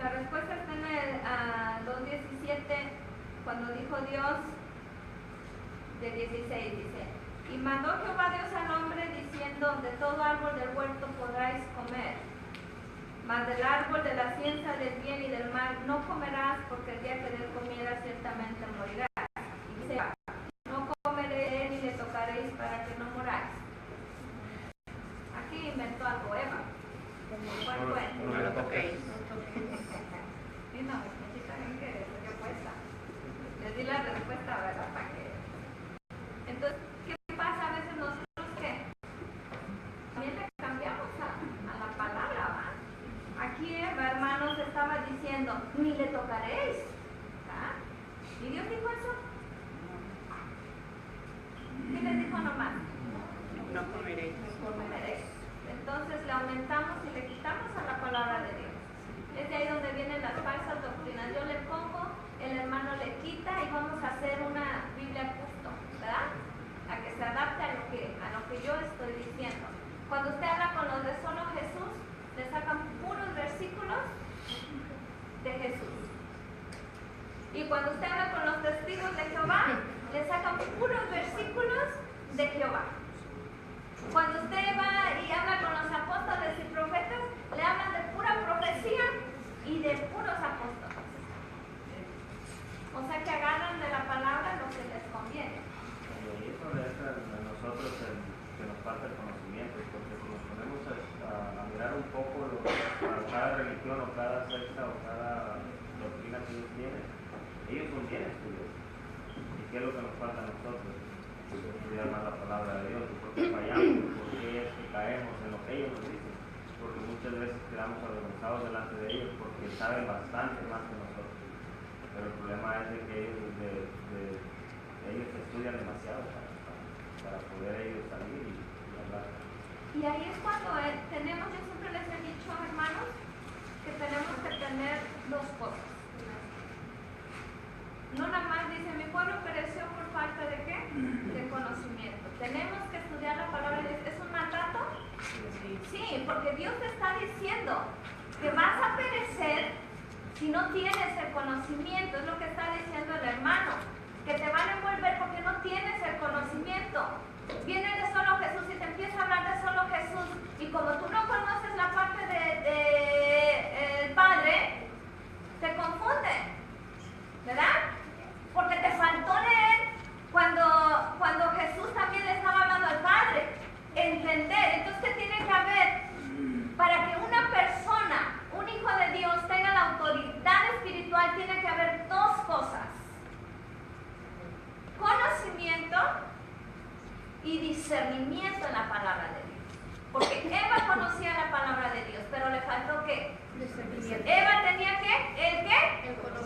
La respuesta está en el 2:17, cuando dijo Dios, de 16 dice, y mandó Jehová Dios al hombre diciendo, de todo árbol del huerto podráis comer, mas del árbol de la ciencia del bien y del mal no comerás, porque el día que de él comieras ciertamente morirás. Y dice, no comeréis ni le tocaréis para que no moráis. Aquí inventó algo Eva. ¿Cuál fue? No lo toquéis. Sí, no, necesita bien que se dio cuenta. Les di la respuesta, ¿verdad? Para que... Entonces, ¿qué pasa a veces nosotros que también le cambiamos a la palabra, ¿va? Aquí Eva, hermanos, estaba diciendo, ni le tocaréis. ¿Ah? ¿Y Dios dijo eso? ¿Qué les dijo nomás? No comeréis. No comeréis. Entonces le aumentamos y le quitamos a la palabra de Dios. Es de ahí donde vienen las falsas doctrinas. Yo le pongo, el hermano le quita y vamos a hacer una Biblia justo, ¿verdad? A que se adapte a lo que yo estoy diciendo. Cuando usted habla con los de solo Jesús, le sacan puros versículos de Jesús. Y cuando usted habla con los testigos de Jehová, le sacan puros versículos de Jehová. Cuando usted va y habla con los apóstoles y profetas, le hablan de pura profecía y de puros apóstoles. O sea que agarran de la palabra lo que les conviene. Y eso le entra a nosotros que nos falta el conocimiento, porque si nos ponemos a mirar un poco a cada religión o cada secta o cada doctrina que ellos tienen, ellos son bien estudiosos. ¿Y qué es lo que nos falta a nosotros? Estudiar más la palabra de Dios, porque fallamos, porque es que caemos en lo que ellos nos dicen, porque muchas veces quedamos avergonzados delante de ellos porque saben bastante más que nosotros. Pero el problema es de que ellos estudian demasiado para poder ellos salir y hablar. Y ahí es cuando tenemos, yo siempre les he dicho, hermanos, que tenemos que tener dos cosas. No nada más dice, mi pueblo pereció por falta de ¿qué? De conocimiento. Tenemos que estudiar la palabra de Dios. ¿Es un mandato? Sí, porque Dios te está diciendo que vas a perecer si no tienes el conocimiento, es lo que está diciendo el hermano, que te van a envolver porque no tienes el conocimiento. Viene de solo Jesús y te empieza a hablar de solo Jesús, y como tú no conoces la parte el Padre, te confunde, ¿verdad? Porque te faltó leer cuando Jesús también le estaba hablando al Padre, entender. Entonces, ¿qué tiene que haber? Para que una persona, un hijo de Dios, tenga la autoridad espiritual, tiene que haber dos cosas: conocimiento y discernimiento en la palabra de Dios. Porque Eva conocía la palabra de Dios, pero le faltó ¿qué? Eva tenía ¿qué?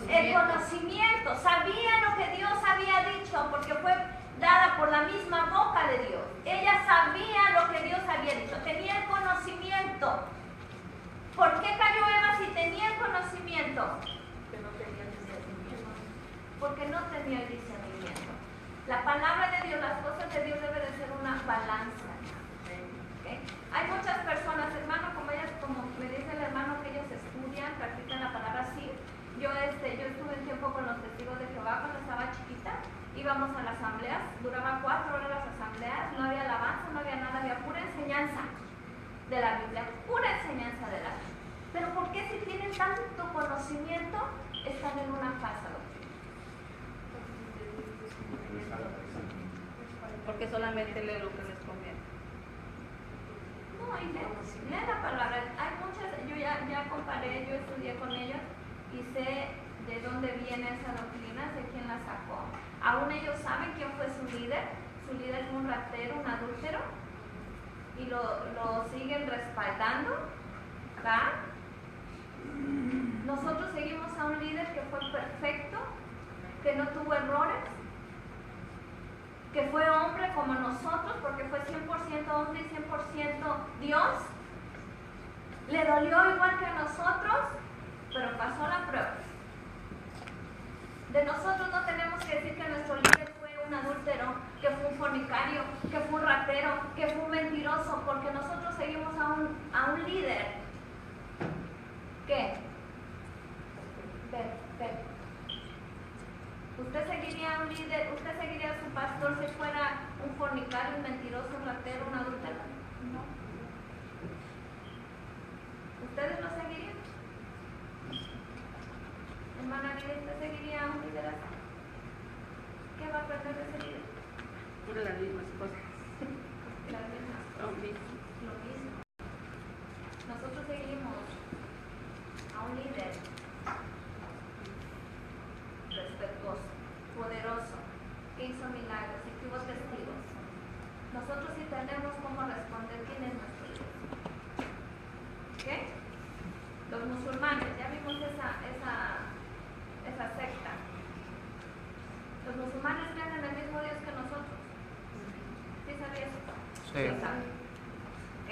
El conocimiento. Sabía lo que Dios había dicho porque fue dada por la misma boca de Dios. Ella sabía lo que Dios había dicho, tenía el conocimiento. ¿Por qué cayó Eva si tenía el conocimiento? Porque no tenía el discernimiento. La palabra de Dios, las cosas de Dios debe de ser una balanza. ¿Okay? Hay muchas personas, hermano, como me dice el hermano, que ellos estudian, practican la palabra así. Yo estuve un tiempo con los testigos de Jehová cuando estaba chiquita. Íbamos a las asambleas, duraban 4 horas las asambleas, no había alabanza, no había nada, había pura enseñanza de la Biblia, pura enseñanza de la Biblia. Pero ¿por qué si tienen tanto conocimiento están en una falsa doctrina? Porque solamente lee lo que les conviene. No, y lee la palabra. Hay muchas, yo ya comparé, yo estudié con ellos y sé de dónde viene esa doctrina, sé quién la sacó. Aún ellos saben quién fue su líder. Su líder fue un ratero, un adúltero, y lo siguen respaldando, ¿verdad? Nosotros seguimos a un líder que fue perfecto, que no tuvo errores, que fue hombre como nosotros, porque fue 100% hombre y 100% Dios. Le dolió igual que a nosotros, pero pasó la prueba. De nosotros no tenemos que decir que nuestro líder fue un adúltero, que fue un fornicario, que fue un ratero, que fue un mentiroso, porque nosotros seguimos a un líder. ¿Qué? Perfecto. ¿Usted seguiría a un líder, usted seguiría a su pastor si fuera un fornicario, un mentiroso, un ratero, un adúltero? No. ¿Ustedes lo seguirían? Hermana Lidia, ¿usted seguiría a un líder así? ¿Qué va a aprender de ese líder? Por las mismas cosas. Las mismas cosas. Lo mismo. Lo mismo. Nosotros seguimos a un líder respetuoso, poderoso, que hizo milagros y que hubo testigos. Nosotros sí tenemos cómo responder quién es nuestro líder. ¿Ok? Los musulmanes, ya vimos esa secta. Los musulmanes creen en el mismo Dios que nosotros. ¿Sí sabías eso? Sí. ¿Ok?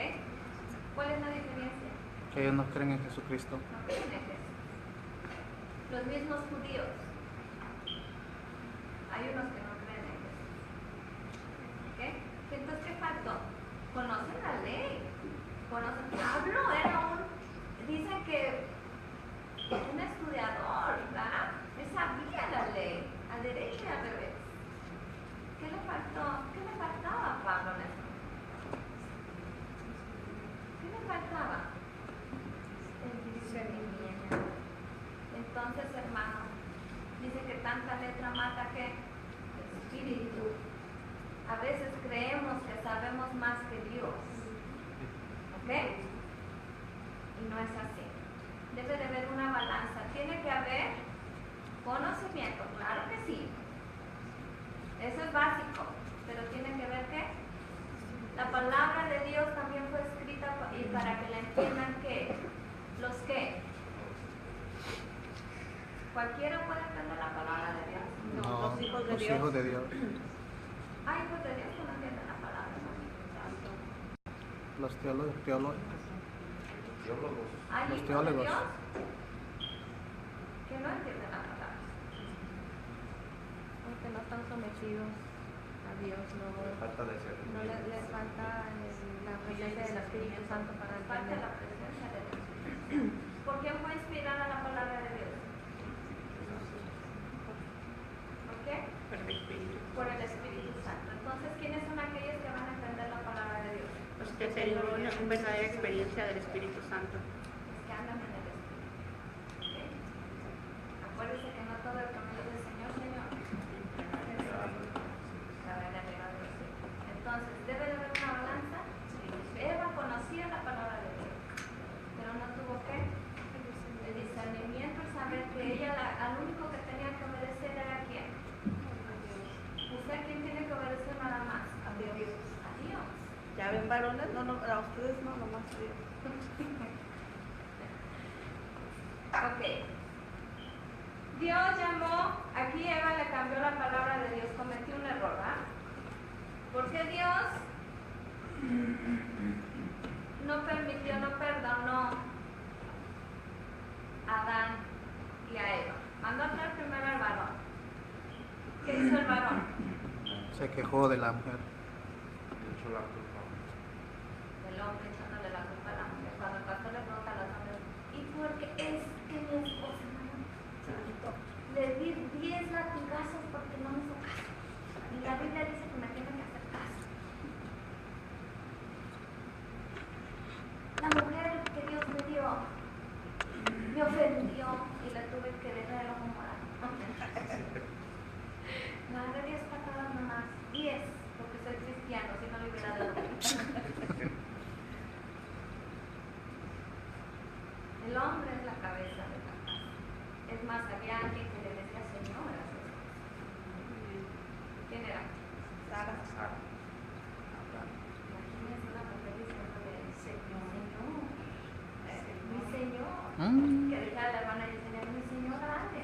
¿Cuál es la diferencia? Que ellos no creen en Jesucristo. No creen en Jesús. Los mismos judíos. Hay unos que no creen en Jesús. ¿Ok? Entonces, ¿qué faltó? Conocen la ley. Pablo era dicen que un estudiador, ¿verdad? Él sabía la ley, a derecha y al revés. ¿Qué le faltó? ¿Qué le faltaba a Pablo en eso? ¿Qué le faltaba? El discernimiento. Entonces, hermano, dice que tanta letra mata que el espíritu. A veces creemos que sabemos más que Dios. ¿Ok? Y no es así. Debe de haber una balanza. Tiene que haber conocimiento, claro que sí. Eso es básico. Pero tiene que ver que la palabra de Dios también fue escrita y para que la entiendan que los que cualquiera puede entender la palabra de Dios. No, los hijos de los Dios. hijos de Dios. Hay hijos de Dios que no entienden la palabra. Los teólogos. Teólogos. Hay Los hijos teólogos. de Dios que no entienden la palabra. Porque no están sometidos a Dios, Falta de ser. no les falta la presencia del Espíritu Santo para Falta entender. la presencia de Dios. ¿Por qué fue inspirada la palabra de Dios? Espíritu. por el Espíritu Santo. Entonces, ¿quiénes son aquellos que van a entender la palabra de Dios? Los que han tenido una verdadera experiencia del Espíritu Santo. Los que andan en el Espíritu. ¿Ok? Acuérdense que no todo el que me dice Señor, Señor. Entonces, ¿debe de haber una balanza? Eva conocía la palabra de Dios, pero no tuvo qué? El discernimiento, el saber que ella al único que tenía que obedecer era ¿quién? ¿Usted a quién tiene que obedecer nada más? A Dios. A Dios. Ya ven, varones, no, a ustedes no, nomás a Dios. Ok. Dios llamó, aquí Eva le cambió la palabra de Dios, cometió un error, ¿verdad? Porque Dios no permitió, no perdonó a Adán y a Eva. Mandó a traer primero al varón. ¿Qué hizo el varón? Se quejó de la mujer. Le echó la culpa. El hombre echándole la culpa a la mujer. Cuando el pastor le pregunta a los hombres, ¿y por qué es que mi esposa le di 10 latigazos porque no me hizo caso? Y la Biblia dice que me tiene que hacer caso. La mujer que Dios me dio me ofendió y la tuve que dejar el ojo morado. No, de 10 patadas nomás, 10, porque soy cristiano, si no le hubiera dado. El hombre es la cabeza de la casa. Es más, había alguien que le decía señora a su esposa. ¿Quién era? Sara. Imagínense una mujer diciéndole señor, mi señor. Que decía a la hermana y decía, mi señor grande.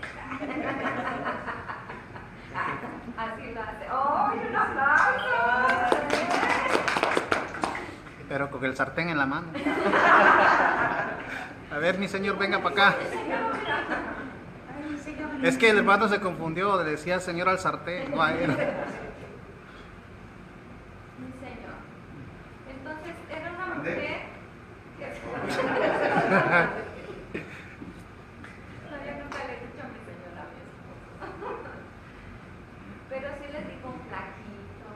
Así lo hace. ¡Oh, y un aplauso! Pero con el sartén en la mano. A ver, mi señor, venga para acá. Es que el hermano se confundió, le decía señor al sartén, no a él. Mi señor. Entonces, era una mujer que... No, yo nunca le he dicho a mi señora a mi esposo. Pero sí les digo un flaquito.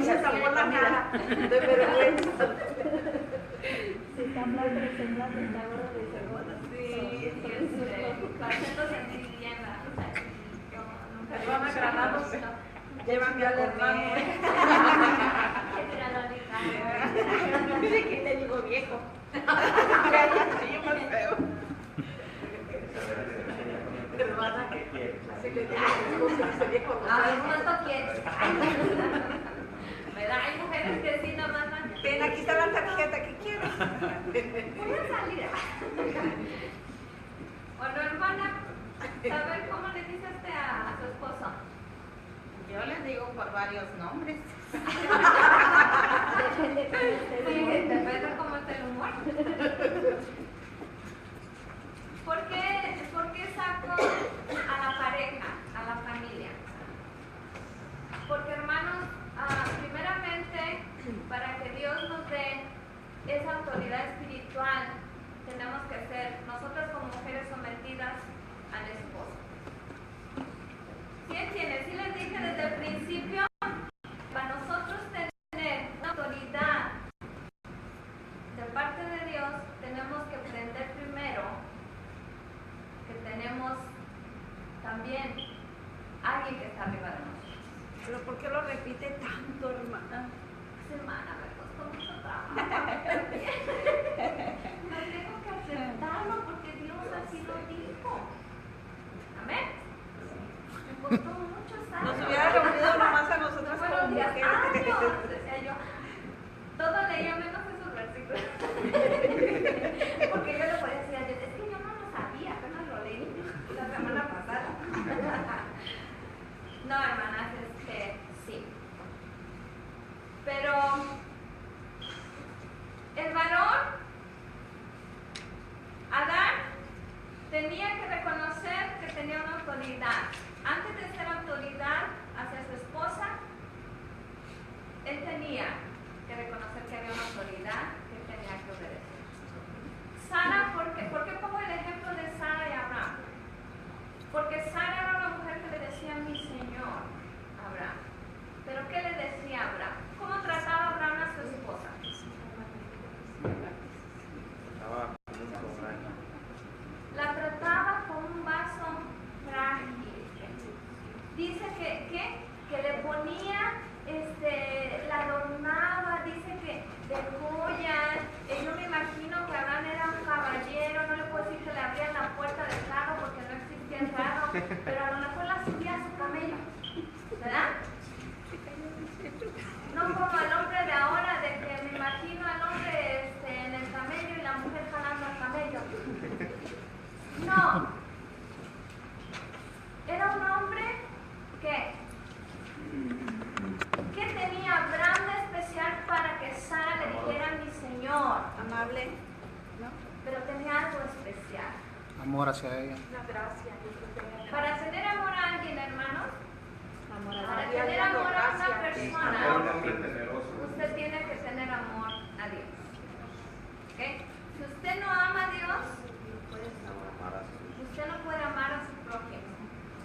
Se tapó la cara de vergüenza. Se está hablando de semblante, está gorda de segunda. Sí, haciendo sentir bien la... Nunca le Van a granados. Llévame al hermano. Mire que le digo viejo. Yo más feo. Hermana, así le digo a mi esposo, ese viejo no A ver, sabe. ¿cuánto quieres? ¿Verdad? Hay mujeres que sí nomás van. Ven, aquí está la tarjeta, ¿qué quieres? Voy a salir. Bueno, hermana, ¿saber cómo le dice usted a su esposo? Yo les digo por varios nombres. Sí, depende cómo es el humor. ¿Por qué saco a la pareja, a la familia? Porque, hermanos, primeramente, para que Dios nos dé esa autoridad espiritual, tenemos que ser nosotras como mujeres sometidas al esposo. ¿Sí entienden? Sí les dije desde el principio, para nosotros tener una autoridad de parte de Dios, tenemos que aprender primero que tenemos también alguien que está arriba de nosotros. ¿Pero por qué lo repite tanto, hermana? Semana me costó mucho trabajo. No tengo que aceptarlo porque Dios así lo dijo. Amén. Me costó muchos años. Nos hubiera reunido nomás a nosotras Fueron como 10 mujeres. años, decía yo. Todo leía menos esos versículos. Porque yo le podía decir a Dios, es que yo no lo sabía, apenas lo leí la semana pasada. No, hermanas, sí. Pero el varón, Adán, tenía que reconocer que tenía una autoridad. Antes de ser autoridad hacia su esposa, él tenía que reconocer que había una autoridad que tenía que obedecer. Sara, ¿por ¿Por qué pongo el ejemplo de Sara y Abraham? Porque Sara era una mujer que le decía mi señor Abraham. ¿Pero qué le decía Abraham? ¿Cómo trataba Abraham a su esposa? Estaba con un coraje. La trataba con un vaso frágil. Dice que le ponía, la adornaba, dice que de joyas. Yo me imagino que Abraham era un caballero, no le puedo decir que le abrían la puerta del carro porque no existía el carro, pero a lo mejor la subía a su camello, ¿verdad? No como el hombre de ahora, de que me imagino al hombre en el camello y la mujer jalando al camello. No. Era un hombre que tenía Abraham de especial para que Sara le dijera mi señor. Amable, ¿no? Pero tenía algo especial. Amor hacia ella. Una gracia. Para tener amor a alguien, hermanos, Amor para tener amor a una persona, Era un hombre temeroso. usted tiene que tener amor a Dios. ¿Ok? Si usted no ama a Dios, usted no puede amar a su prójimo.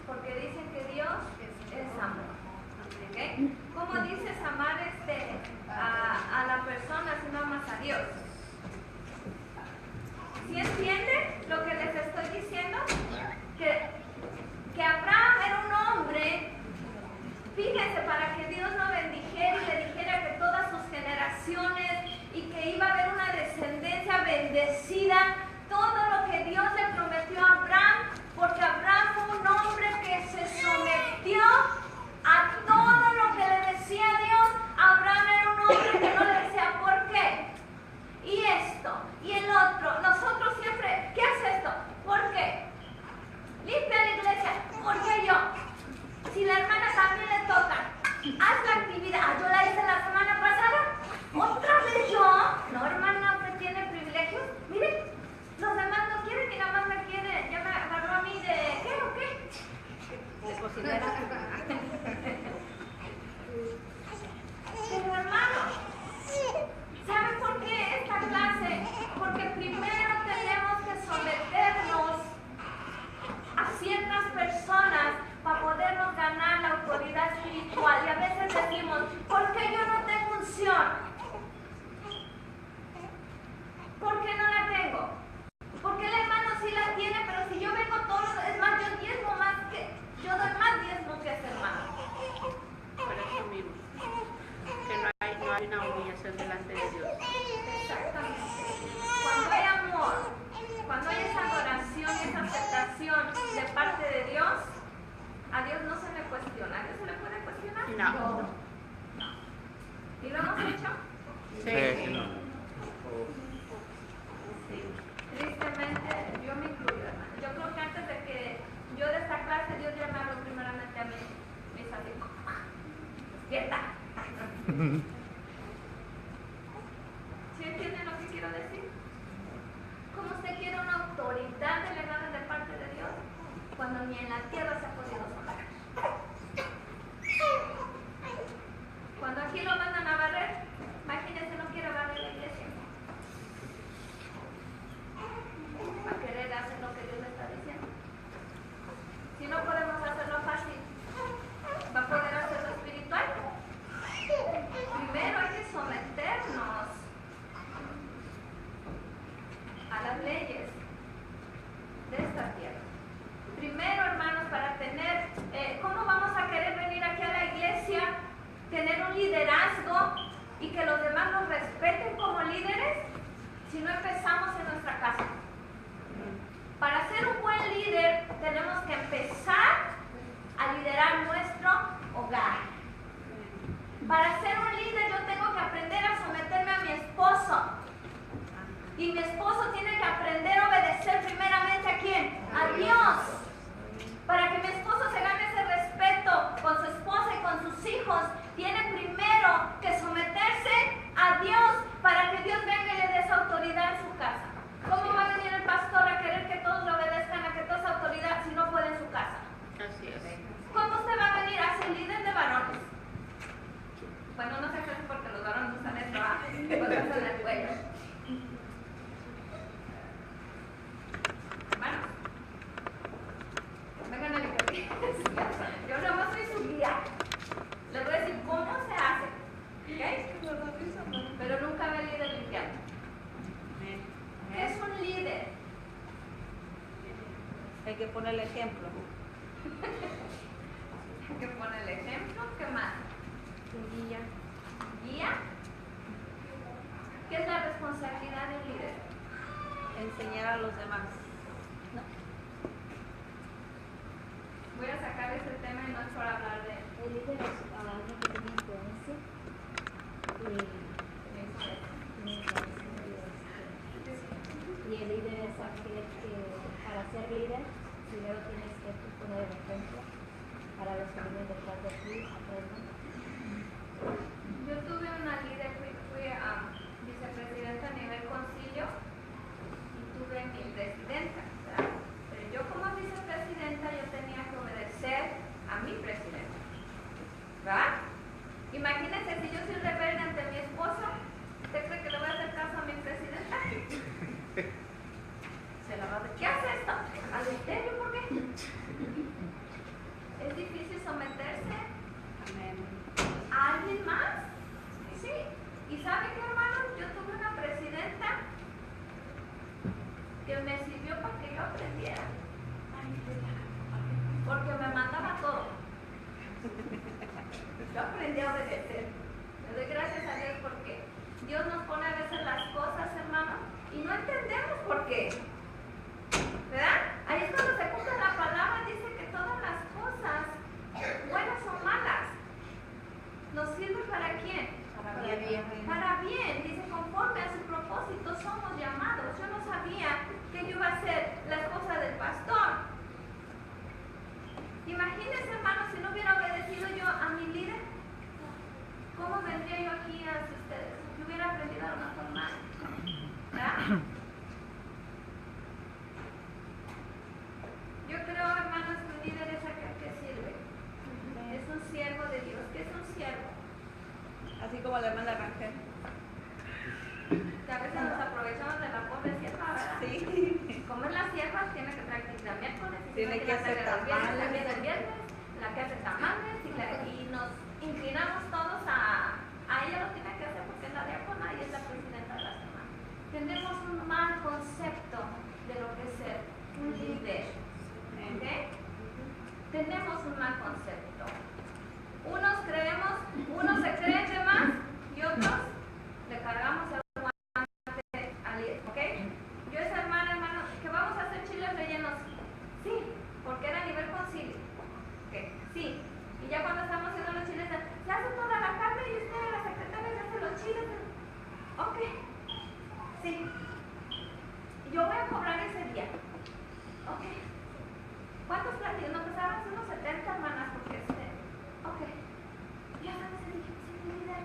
Porque dicen que Dios es amor. ¿Ok? ¿Cómo dices amar a la persona si no amas a Dios? ¿Sí entiende lo que les estoy diciendo? Que Abraham era un hombre, fíjense, para que Dios lo bendijera y le dijera que todas sus generaciones y que iba a haber una descendencia bendecida, todo lo que Dios le prometió a Abraham, porque Abraham fue un hombre que se sometió a todo lo que le decía Dios. Abraham era un hombre que no le decía ¿por qué? Y esto, y el otro. Nosotros siempre, ¿qué hace esto? ¿Por qué? Limpia la iglesia. ¿Por qué yo? Si la hermana también le toca, haz la actividad. Ah, yo la hice la semana pasada. ¿Otra vez yo? No, hermana, usted tiene privilegios. Miren, los demás no quieren y nada más me quiere. Ya me agarró a mí de ¿qué o qué? De cocinera. Pero hermanos, ¿saben por qué esta clase? Porque primero tenemos que someternos a ciertas personas para podernos ganar la autoridad espiritual. Y a veces decimos, ¿por qué yo no tengo unción? ¿Por qué no la tengo? Porque el hermano sí la tiene, pero si yo vengo todos los... Es más, yo doy más diezmo que ese hermano. Por eso mismo, que no hay una humillación delante de Dios. Exactamente. Cuando hay amor, cuando hay esa adoración y esa aceptación de parte de Dios, a Dios no se le cuestiona. ¿A Dios se le puede cuestionar? No. ¿Y lo hemos hecho? Sí. Tristemente, yo me incluyo, hermano. Yo creo que antes de que yo de esta clase, Dios ya me habló primeramente a mí. Me hizo así, despierta. ¿Sí entienden lo que quiero decir? ¿Cómo usted quiere una autoridad delegada de parte de Dios cuando ni en la tierra se ha podido someter? Cuando aquí lo mandan a barrer, imagínense, no quiere barrer la iglesia. Va a querer hacer lo que Dios le está diciendo. Si no podemos hacerlo fácil, ¿va a poder hacerlo espiritual? Primero hay que someternos a las leyes de esta tierra. Primero, hermanos, para tener, ¿cómo vamos a querer venir aquí a la iglesia, tener un liderazgo y que los demás nos respeten como líderes si no empezamos en nuestra casa? Para ser un buen líder tenemos que empezar a liderar nuestro hogar. Para ser un líder yo tengo que aprender a someterme a mi esposo. Y mi esposo tiene que aprender a obedecer primeramente ¿a quién? A Dios. Para que mi esposo se gane ese respeto con su esposa y con sus hijos, tiene primero que someterse a Dios para que Dios venga y le dé esa autoridad en su casa. ¿Cómo van a El que pone el ejemplo. Que pone el ejemplo, ¿qué más? Guía. Guía. ¿Qué es la responsabilidad del líder? Enseñar a los demás. Voy a sacar ese tema y no es por hablar de El líder es alguien que tiene influencia y el líder es aquel que para ser líder primero tienes que tú poner el ejemplo para los que vienen detrás de ti aprendan. Yo tuve una líder, fui vicepresidenta a nivel concilio y tuve mi presidenta, ¿verdad? Pero yo como vicepresidenta yo tenía que obedecer a mi presidenta, ¿verdad? Imagínense si yo soy rebelde ante mi esposo, ¿usted cree que le voy a hacer caso a mi presidenta? Se la va a ¿Qué hace esto? ¿Adulterio? ¿Por qué? ¿Es difícil someterse a alguien más? Sí. ¿Y sabe qué, hermanos? Yo tuve una presidenta que me sirvió para que yo aprendiera. Porque me mandaba todo. Yo aprendí a obedecer. Le doy gracias a Dios porque Dios nos pone a veces las cosas, hermano, y no entendemos por qué. ¿Verdad? Ahí es cuando se cumple la palabra, dice que todas las cosas, buenas o malas, nos sirven para quién? Para bien. Para bien, dice, conforme a su propósito somos llamados. Yo no sabía que yo iba a hacer la esposa del pastor. Imagínense, hermanos, si no hubiera obedecido yo a mi líder, ¿cómo vendría yo aquí hacia ustedes? Yo hubiera aprendido a lo mejor mal. ¿Verdad? Yo creo, hermanos, que un líder es aquel que sirve. Es un siervo de Dios. ¿Qué es un siervo? Así como la hermana Rangel. Que a veces nos aprovechamos de la pobre sierva, ¿verdad? Sí. Como es la sierva, tiene que practicar miércoles, y Tiene que hacer también tamales. el viernes, la que hace tamales, y nos inclinamos todos a ella lo tiene que hacer porque es la diácona y es la presidenta de la semana. Tenemos un mal concepto de lo que es ser un líder. ¿Ok? Tenemos un mal concepto. Unos se creen de más y otros le cargamos el guante al líder. ¿Ok? Yo esa hermano, que vamos a hacer chiles rellenos. Sí, porque era a nivel concilio. ¿Ok? Sí. Y ya cuando estamos haciendo los chiles, se hace toda la carne y usted, la secretaria, se hace los chiles. Ok. Sí. Yo voy a cobrar ese día. Ok. ¿Cuántos platillos? No, pues ahora unos 70 hermanas, porque ok. Ya sabes, dije, sí, líder.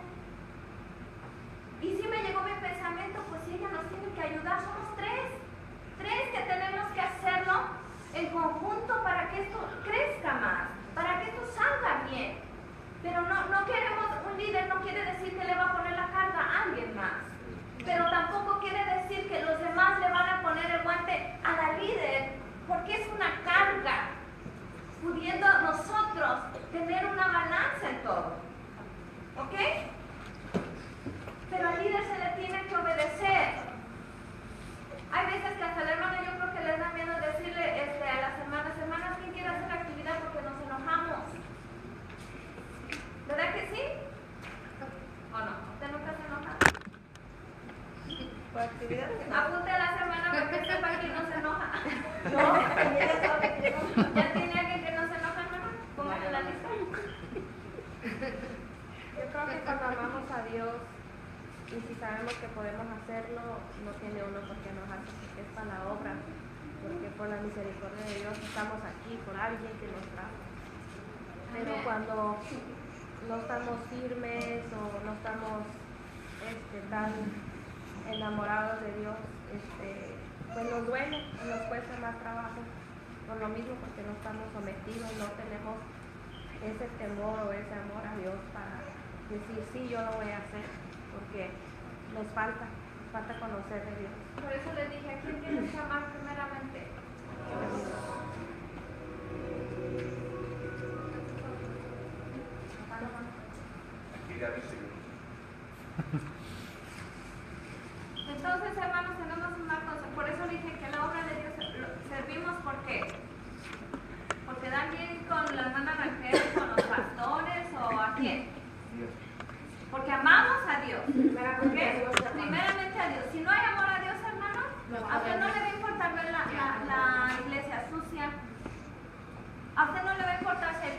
Y si me llegó mi pensamiento, pues si ella nos tiene que ayudar, somos tres que tenemos que hacerlo en conjunto para que esto crezca más, para que esto salga bien. Pero no queremos, un líder no quiere decir que le va a poner la carga a alguien más. Pero tampoco quiere decir que los demás le van a poner el guante a la líder, porque es una carga, pudiendo nosotros tener una balanza en todo. ¿Ok? Pero al líder se le tiene que obedecer. Hay veces que hasta la hermana yo creo que les da miedo decirle a las hermanas, ¿quién quiere hacer la actividad? Porque nos enojamos. ¿Verdad que sí? ¿O no? ¿Usted nunca se enoja? Por actividad. Apunte a la semana para que sepa quién no se enoja. No, ya sabe que no. ¿Ya tiene alguien que no se enoja, hermana? Póngale la lista. Yo creo que cuando amamos a Dios y si sabemos que podemos hacerlo, no tiene uno por qué enojarse, porque es para la obra, porque por la misericordia de Dios estamos aquí, por alguien que nos trajo. Pero cuando no estamos firmes o no estamos tan enamorados de Dios, pues nos duele, nos cuesta más trabajo, por lo mismo porque no estamos sometidos, no tenemos ese temor o ese amor a Dios para decir, sí, yo lo voy a hacer, porque nos falta conocer de Dios. Por eso les dije, ¿a quién tienes que amar primeramente? Entonces, hermanos, tenemos un mal concepto. Por eso dije que la obra de Dios servimos, ¿por qué?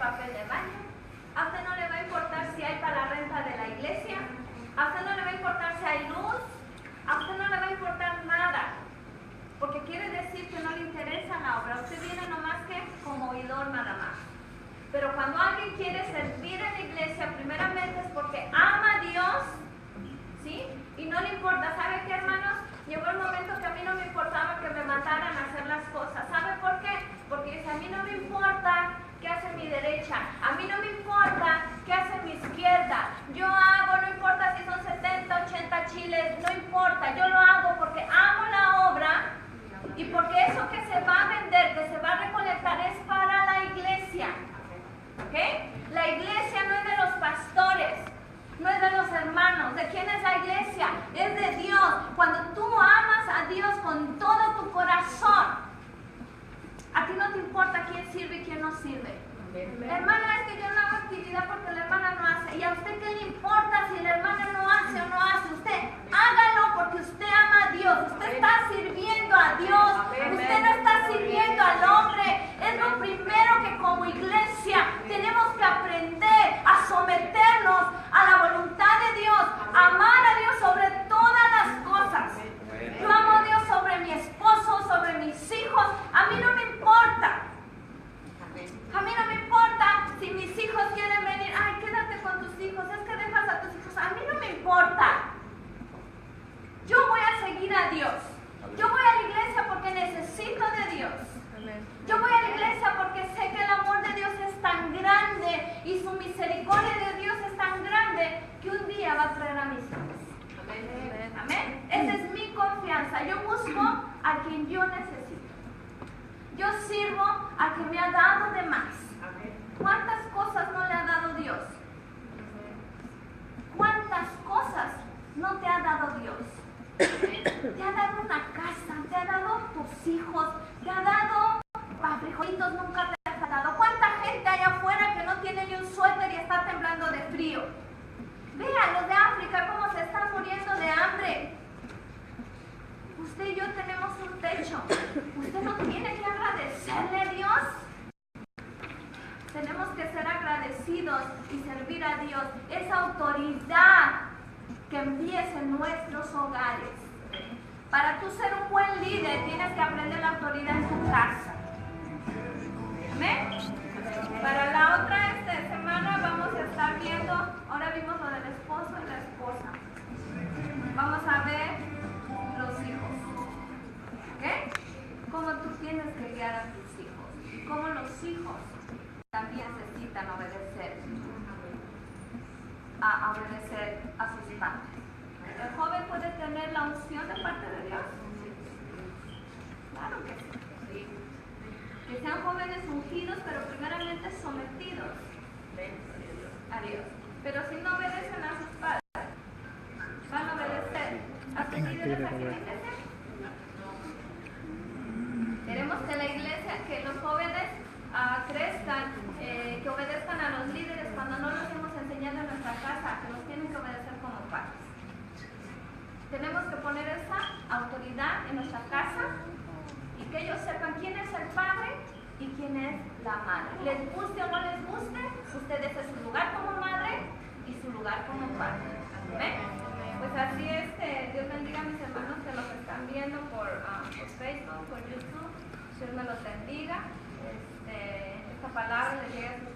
papel de baño, a usted no le va a importar si hay para la renta de la iglesia, a usted no le va a importar si hay luz, a usted no le va a importar nada, porque quiere decir que no le interesa la obra, usted viene nomás que como oidor nada más. Pero cuando alguien quiere servir en la iglesia, primeramente es porque ama a Dios, ¿sí? Y no le importa, ¿sabe qué, hermanos? Llegó el momento que a mí no me importaba que me mataran a hacer las cosas. ¿Sabe por qué? Porque dice, a mí no me importa qué hace mi derecha, a mí no me importa qué hace mi izquierda. Yo hago, no importa si son 70, 80 chiles, no importa, yo lo hago porque amo la obra y porque eso que se va a vender, que se va a recolectar es para la iglesia. ¿Ok? La iglesia no es de los pastores, no es de los hermanos. ¿De quién es la iglesia? Es de Dios. Cuando tú amas a Dios con todo tu corazón, a ti no te importa quién sirve y quién no sirve. Hermana, es que yo no hago actividad porque la hermana no hace. ¿Y a usted qué le importa si la hermana no hace o no hace? Usted hágalo porque usted ama a Dios. Usted está sirviendo a Dios. Usted no está sirviendo al hombre. Es lo primero que como iglesia tenemos que aprender a someternos a la voluntad de Dios, amar a Dios sobre todas las cosas. Yo amo a Dios sobre mi esposo, sobre mis hijos. A mí no me importa. A mí no me importa si mis hijos quieren venir. Ay, quédate con tus hijos. Es que dejas a tus hijos. A mí no me importa. Yo voy a seguir a Dios. Yo voy a la iglesia porque necesito de Dios. Yo voy a la iglesia porque sé que el amor de Dios es tan grande y su misericordia de Dios es tan grande que un día va a traer a mis hijos. Amén. Amén. Esa es mi confianza. Yo busco a quien yo necesito. Yo sirvo a quien me ha dado de más. ¿Cuántas cosas no le ha dado Dios? ¿Cuántas cosas no te ha dado Dios? Te ha dado una casa, te ha dado tus hijos, te ha dado frijolitos, nunca te ha dado. ¿Cuánta gente hay afuera que no tiene ni un suéter y está temblando de frío? Vean los de África cómo se están muriendo de hambre. Usted y yo tenemos un techo. Usted no tiene que agradecerle a Dios. Tenemos que ser agradecidos y servir a Dios. Esa autoridad que empiece en nuestros hogares. Para tú ser un buen líder, tienes que aprender la autoridad en tu casa. ¿Amén? Para la otra semana vamos a estar viendo, ahora vimos lo del esposo y la esposa. Vamos a ver los hijos. ¿Ok? Cómo tú tienes que guiar a tus hijos. Y cómo los hijos también necesitan obedecer a sus padres. ¿El joven puede tener la unción de parte de Dios? Claro que sí. Que sean jóvenes ungidos, pero primeramente sometidos a Dios. Pero si no obedecen a sus padres, van a obedecer a sus líderes aquí en la iglesia. Queremos que la iglesia, que los jóvenes crezcan, que obedezcan a los líderes cuando no los hemos enseñado en nuestra casa, que los tienen que obedecer como padres. Tenemos que poner esa autoridad en nuestra casa y que ellos sepan quién es el padre y quién es la madre. Les guste o no les guste, ustedes es su lugar como madre y su lugar como padre. ¿Ven? Pues así es, Dios bendiga a mis hermanos que los están viendo por Facebook, por YouTube. Dios me los bendiga. Esta palabra les llegue a sus